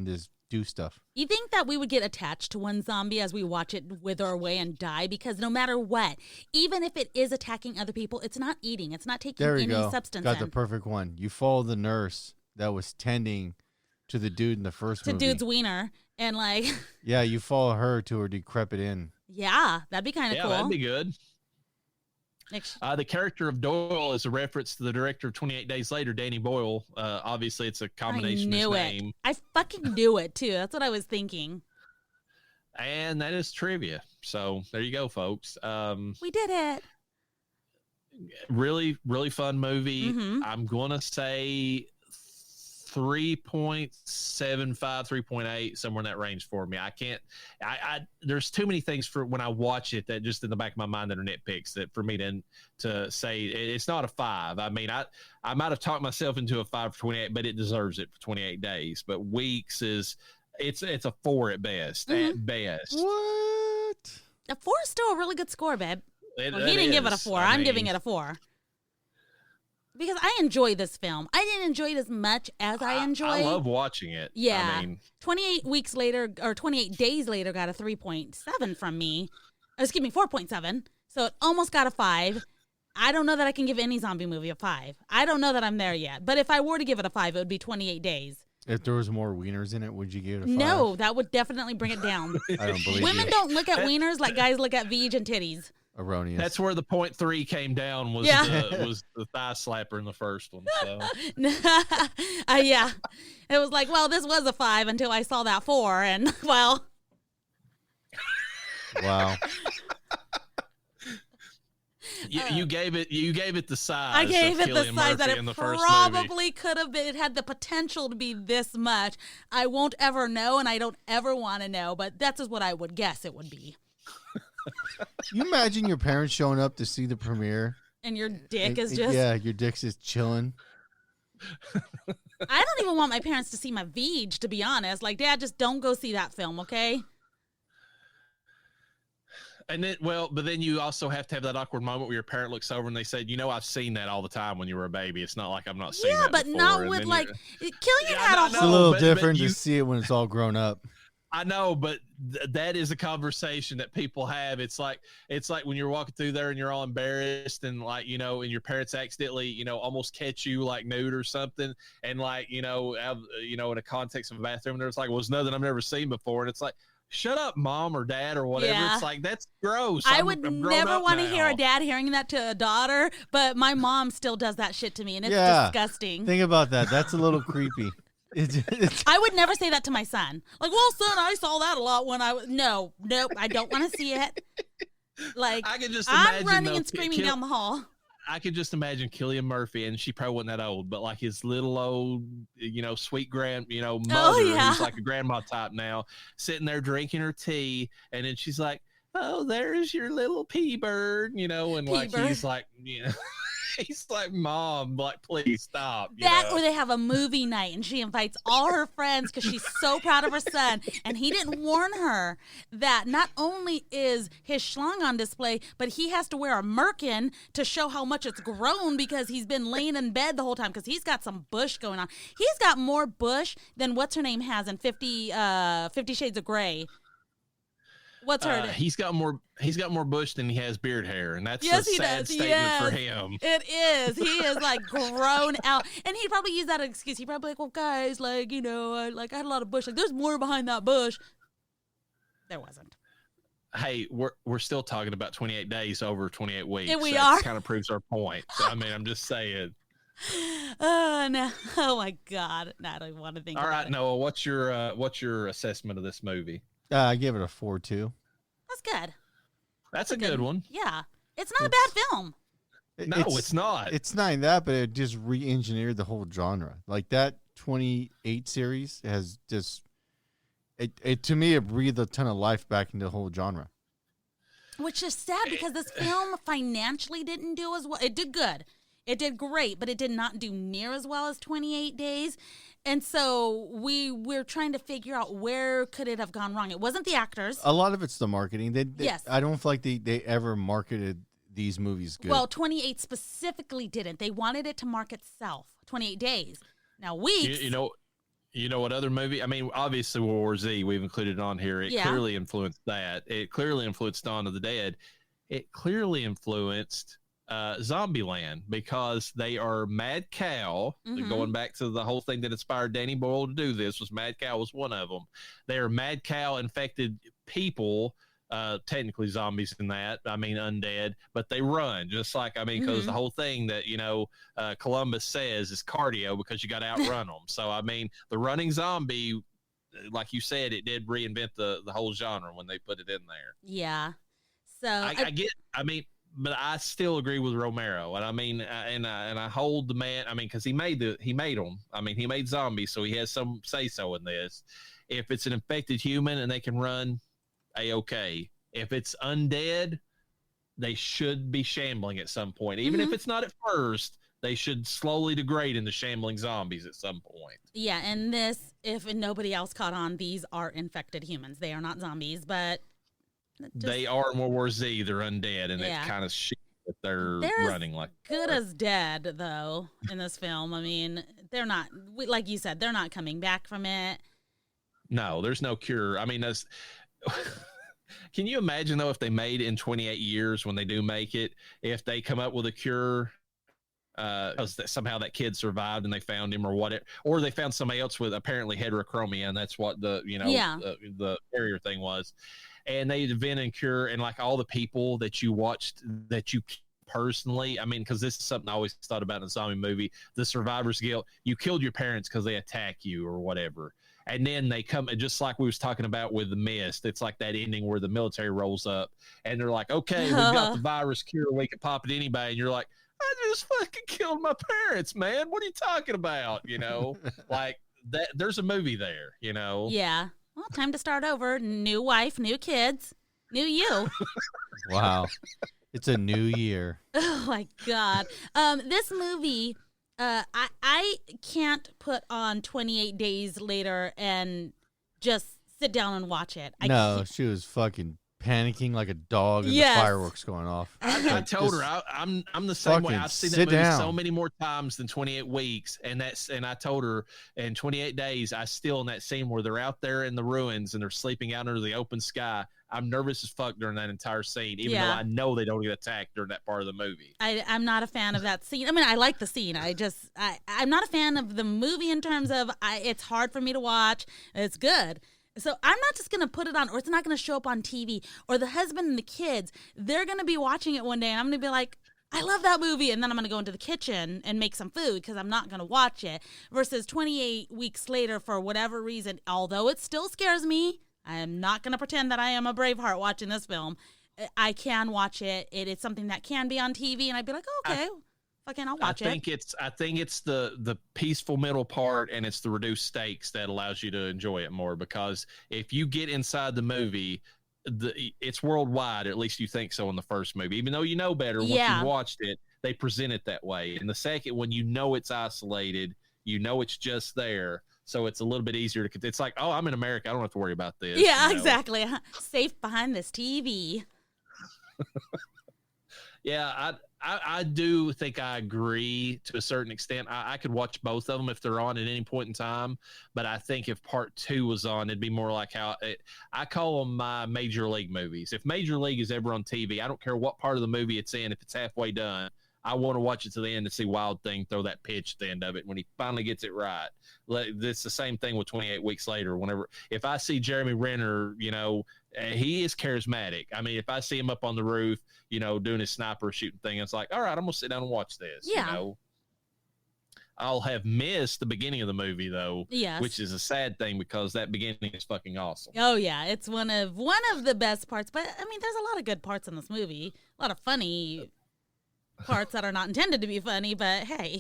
just do stuff. You think that we would get attached to one zombie as we watch it wither away and die? Because no matter what, even if it is attacking other people, it's not eating. It's not taking There we any go. substance Got the in. perfect one. You follow the nurse that was tending to the dude in the first To movie. dude's wiener. And like, Yeah, you follow her to her decrepit inn. yeah, that'd be kind of Yeah, cool. that'd be good. Next- The character of Doyle is a reference to the director of 28 Days Later, Danny Boyle. Obviously, it's a combination I knew of it. his name. I fucking knew it too. That's what I was thinking. And that is trivia. So there you go, folks. We did it. Really, really fun movie. Mhm. I'm going to say 3.75, 3.8, somewhere in that range for me. I can't, there's too many things for when I watch it that just in the back of my mind that are nitpicks that for me to say it's not a 5. I mean, I might have talked myself into a 5 for 28, but it deserves it for 28 days. But weeks it's a 4 at best. Mhm. At best. What? A 4 is still a really good score, babe. Well, It he didn't give it a is. 4. I I'm giving mean, it a 4. Because I enjoy this film. I didn't enjoy it as much as I enjoy. I love watching it. Yeah. I mean, 28 weeks later, or 28 days later, got a 3.7 from me. Excuse me, 4.7. So it almost got a 5. I don't know that I can give any zombie movie a 5. I don't know that I'm there yet. But if I were to give it a 5, it would be 28 days. If there was more wieners in it, would you give it a 5? No, that would definitely bring it down. I don't believe Women you. don't look at wieners like guys look at veg and titties. Erroneous. that's where the 0.3 came down was Yeah. was the thigh slapper in the first one. So Yeah. It was like, well, this was a 5 until I saw that 4. And, well, Wow. you gave it the size. I gave of it the Cillian size that Murphy it in the first movie. probably could have been. It had the potential to be this much. I won't ever know, and I don't ever want to know, but that's just what I would guess it would be. You imagine your parents showing up to see the premiere. And your dick and- is and- just. Yeah, your dick's just chilling. I don't even want my parents to see my veg, to be honest. Like, Dad, just don't go see that film, okay? And then, but then you also have to have that awkward moment where your parent looks over and they said, I've seen that all the time when you were a baby. It's not like I'm not seeing Yeah, that but before." not And with, then like, you're- Killian Yeah, had I a It's a know, whole. little but different you- to see it when it's all grown up. I know, but that is a conversation that people have. It's like when you're walking through there and you're all embarrassed and like, and your parents accidentally, almost catch you like nude or something. And like, in a context of a bathroom, there's like, well, it's nothing I've never seen before. And it's like, shut up, Mom or Dad or whatever. Yeah. It's like, that's gross. I I'm would grown never up want to hear a now. dad hearing that to a daughter, but my mom still does that shit to me, and it's Yeah. disgusting. Think about that. That's a little creepy. It's I would never say that to my son. Like, well, son, I saw that a lot when I was. No, nope, I don't want to see it. Like, I can just I'm imagine, running though, and screaming down the hall. I could just imagine Cillian Murphy, and she probably wasn't that old, but like his little old, sweet mother yeah. who's like a grandma type now, sitting there drinking her tea, and then she's like, oh, there's your little pea bird, you know, and like P-bird. he's like, you know, he's like, Mom, like, please stop. That or they have a movie night and she invites all her friends because she's so proud of her son. And he didn't warn her that not only is his schlong on display, but he has to wear a merkin to show how much it's grown because he's been laying in bed the whole time because he's got some bush going on. He's got more bush than what's her name has in 50 Shades of Grey. What's her name? He's got more bush than he has beard hair, and that's Yes, a he sad does. statement Yes. for him. It is. He is like grown out, and he'd probably use that excuse. He'd probably like, "Well, guys, like I had a lot of bush. Like, there's more behind that bush." There wasn't. Hey, we're still talking about 28 days over 28 weeks. And we That are. kind of proves our point. So, I mean, I'm just saying. Oh no! Oh my God! No, I don't even want to think. All about right, it. Noah, what's your assessment of this movie? I gave it a 4.2. That's good. That's a good one. Yeah, it's not a bad film. No, it's not. It's not that, but it just re-engineered the whole genre. Like that 28 series has just it to me it breathed a ton of life back into the whole genre. Which is sad because this film financially didn't do as well. It did good. It did great, but it did not do near as well as 28 Days. And so we're trying to figure out where could it have gone wrong. It wasn't the actors. A lot of it's the marketing. Yes. I don't feel like they ever marketed these movies good. Well, 28 specifically didn't. They wanted it to market itself. 28 Days. Now, weeks. You know what other movie? I mean, obviously World War Z, we've included it on here. It clearly influenced that. It clearly influenced Dawn of the Dead. It clearly influenced Zombieland because they are mad cow. Going back to the whole thing that inspired Danny Boyle to do this was mad cow was one of them. They are mad cow infected people, technically zombies in that. I mean undead, but they run just like because the whole thing that Columbus says is cardio because you got to outrun them. So I mean the running zombie, like you said, it did reinvent the whole genre when they put it in there. Yeah. So I get. I mean. But I still agree with Romero, and I mean, and I hold the man. I mean, because he made them. I mean, he made zombies, so he has some say so in this. If it's an infected human and they can run, okay. If it's undead, they should be shambling at some point. Even if it's not at first, they should slowly degrade into shambling zombies at some point. Yeah, and this, if nobody else caught on, these are infected humans. They are not zombies, but. They are in World War Z. They're undead, and it's kind of shit that they're running like good as dead though in this film. I mean, they're not like you said. They're not coming back from it. No, there's no cure. I mean, can you imagine though if they made it in 28 years when they do make it, if they come up with a cure? Somehow that kid survived and they found him or whatever, or they found somebody else with apparently heterochromia, and that's what the barrier thing was. And they invent and cure, and like all the people that you watched that you personally, I mean, because this is something I always thought about in a zombie movie, the survivor's guilt. You killed your parents because they attack you or whatever. And then they come, just like we was talking about with The Mist, it's like that ending where the military rolls up and they're like, okay, we've got the virus cure. We can pop it to anybody. And you're like, I just fucking killed my parents, man. What are you talking about? Like that, there's a movie there, Yeah. Well, time to start over. New wife, new kids, new you. Wow. It's a new year. Oh my God. This movie, I can't put on 28 Days Later and just sit down and watch it. No, she was fucking panicking like a dog and the fireworks going off. I told her I'm the same way. I've seen that movie so many more times than 28 weeks, and I told her in 28 days I still in that scene where they're out there in the ruins and they're sleeping out under the open sky. I'm nervous as fuck during that entire scene, even though I know they don't get attacked during that part of the movie. I'm not a fan of that scene. I mean, I like the scene. I'm not a fan of the movie in terms of it's hard for me to watch. It's good. So I'm not just going to put it on, or it's not going to show up on TV, or the husband and the kids, they're going to be watching it one day, and I'm going to be like, I love that movie, and then I'm going to go into the kitchen and make some food because I'm not going to watch it, versus 28 weeks later, for whatever reason, although it still scares me, I am not going to pretend that I am a Braveheart watching this film. I can watch it. It is something that can be on TV, and I'd be like, okay. Fucking, I'll watch it. I think it's the peaceful middle part, and it's the reduced stakes that allows you to enjoy it more. Because if you get inside the movie, it's worldwide, or at least you think so in the first movie, even though you know better once Yeah. you've watched it. They present it that way. In the second, when you know it's isolated, you know it's just there, so it's a little bit easier to. It's like, oh, I'm in America, I don't have to worry about this. Yeah, you know? exactly. Safe behind this TV. Yeah, I do think I agree to a certain extent. I could watch both of them if they're on at any point in time, but I think if part 2 was on, it'd be more like I call them my Major League movies. If Major League is ever on TV, I don't care what part of the movie it's in. If it's halfway done, I want to watch it to the end to see Wild Thing throw that pitch at the end of it when he finally gets it right. It's the same thing with 28 Weeks Later. If I see Jeremy Renner, he is charismatic. I mean, if I see him up on the roof, doing his sniper shooting thing, it's like, all right, I'm going to sit down and watch this. Yeah. I'll have missed the beginning of the movie, though, Yes. which is a sad thing because that beginning is fucking awesome. Oh, yeah. It's one of the best parts. But, I mean, there's a lot of good parts in this movie. A lot of funny parts that are not intended to be funny, but hey,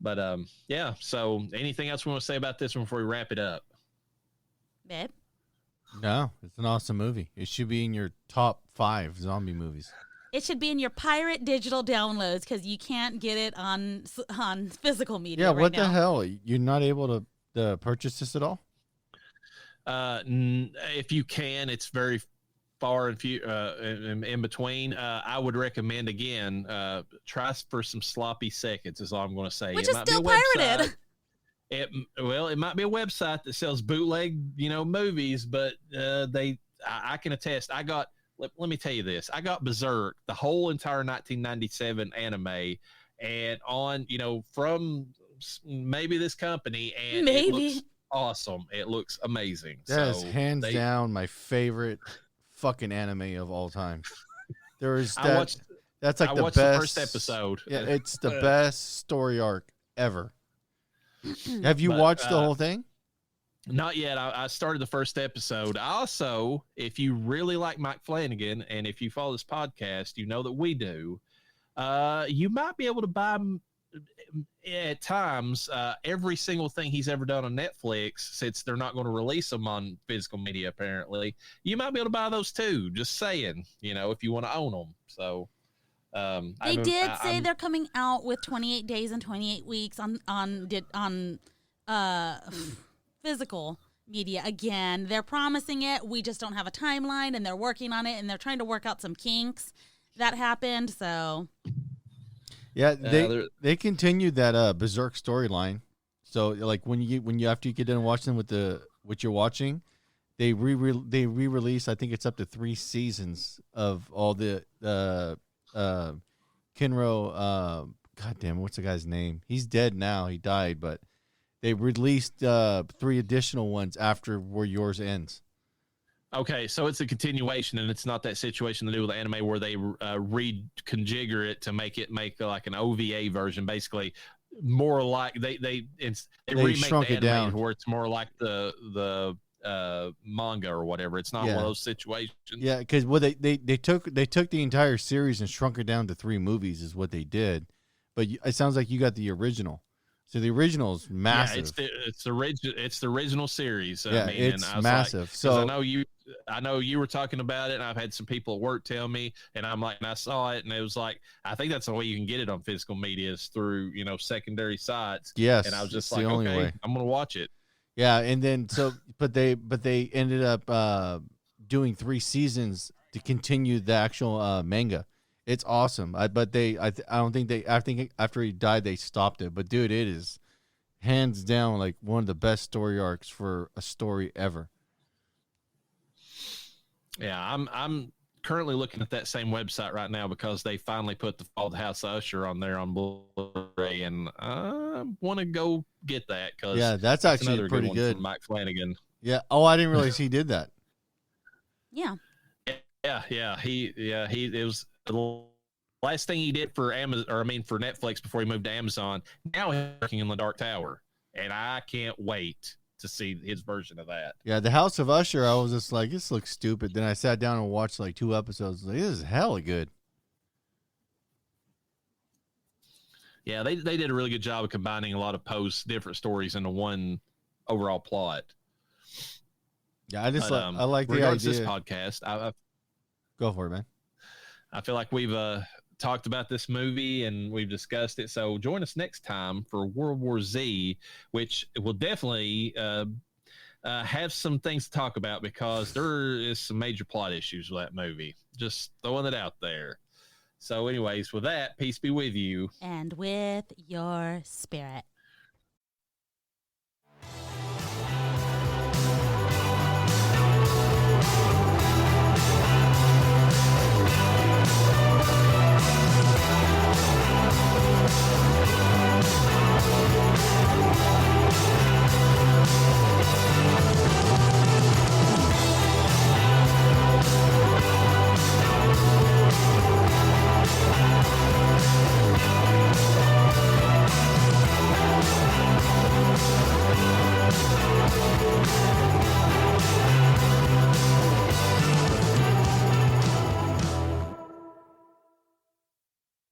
But, yeah. So anything else we want to say about this one before we wrap it up? Babe? No, it's an awesome movie. It should be in your top 5 zombie movies. It should be in your pirate digital downloads because you can't get it on physical media. Yeah, right what now. the hell? You're not able to purchase this at all? If you can, it's very far and few in between. I would recommend again, try for some sloppy seconds. Is all I'm going to say. Which It is might be still a website. pirated. It might be a website that sells bootleg, movies, but I can attest. Let me tell you this. I got Berserk, the whole entire 1997 anime, and on, from maybe this company, and Maybe. it looks awesome. It looks amazing. That is hands down my favorite fucking anime of all time. That's like I the watched best the first episode. Yeah, it's the best story arc ever. Have you watched the whole thing? Not yet. I started the first episode. Also, if you really like Mike Flanagan, and if you follow this podcast, you know that we do, you might be able to buy at times every single thing he's ever done on Netflix, since they're not going to release them on physical media, apparently. You might be able to buy those too. Just saying, if you want to own them. So they did say they're coming out with 28 days and 28 weeks on physical media again. They're promising it. We just don't have a timeline, and they're working on it, and they're trying to work out some kinks that happened. So yeah, they continued that Berserk storyline. So like when you after you get done watching with what you're watching, they re-release. I think it's up to 3 seasons of all the Kinro. Goddamn, what's the guy's name? He's dead now. He died, but they released 3 additional ones after Where Yours Ends. Okay, so it's a continuation, and it's not that situation to do with the anime where they reconfigure it to make like an OVA version, basically. More like they remake shrunk the it down where it's more like the manga or whatever. It's not one of those situations. Yeah, because they took the entire series and shrunk it down to 3 movies is what they did. But it sounds like you got the original. So the original is massive. Yeah, it's the original series. Yeah, it's massive. Like, so I know you were talking about it, and I've had some people at work tell me, and I'm like, and I saw it, and it was like, I think that's the way you can get it on physical media is through secondary sites. Yes, and I was just the like, only okay, way. I'm gonna watch it. Yeah, and then but they ended up doing 3 seasons to continue the actual manga. It's awesome. I think after he died they stopped it. But dude, it is hands down like one of the best story arcs for a story ever. Yeah, I'm currently looking at that same website right now because they finally put the Fall of the House of Usher on there on Blu-ray, and I want to go get that because that's actually another pretty good one good. from Mike Flanagan. Yeah. Oh, I didn't realize he did that. yeah. It was the last thing he did for for Netflix before he moved to Amazon. Now he's working in the Dark Tower, and I can't wait to see his version of that. Yeah, the House of Usher, I was just like, this looks stupid. Then I sat down and watched like 2 episodes. Like, this is hella good. Yeah, they did a really good job of combining a lot of different stories into one overall plot. Yeah, I just But, I like the regardless idea. of this podcast, Go for it, man. I feel like we've talked about this movie and we've discussed it. So join us next time for World War Z, which will definitely have some things to talk about because there is some major plot issues with that movie. Just throwing it out there. So anyways, with that, peace be with you. And with your spirit.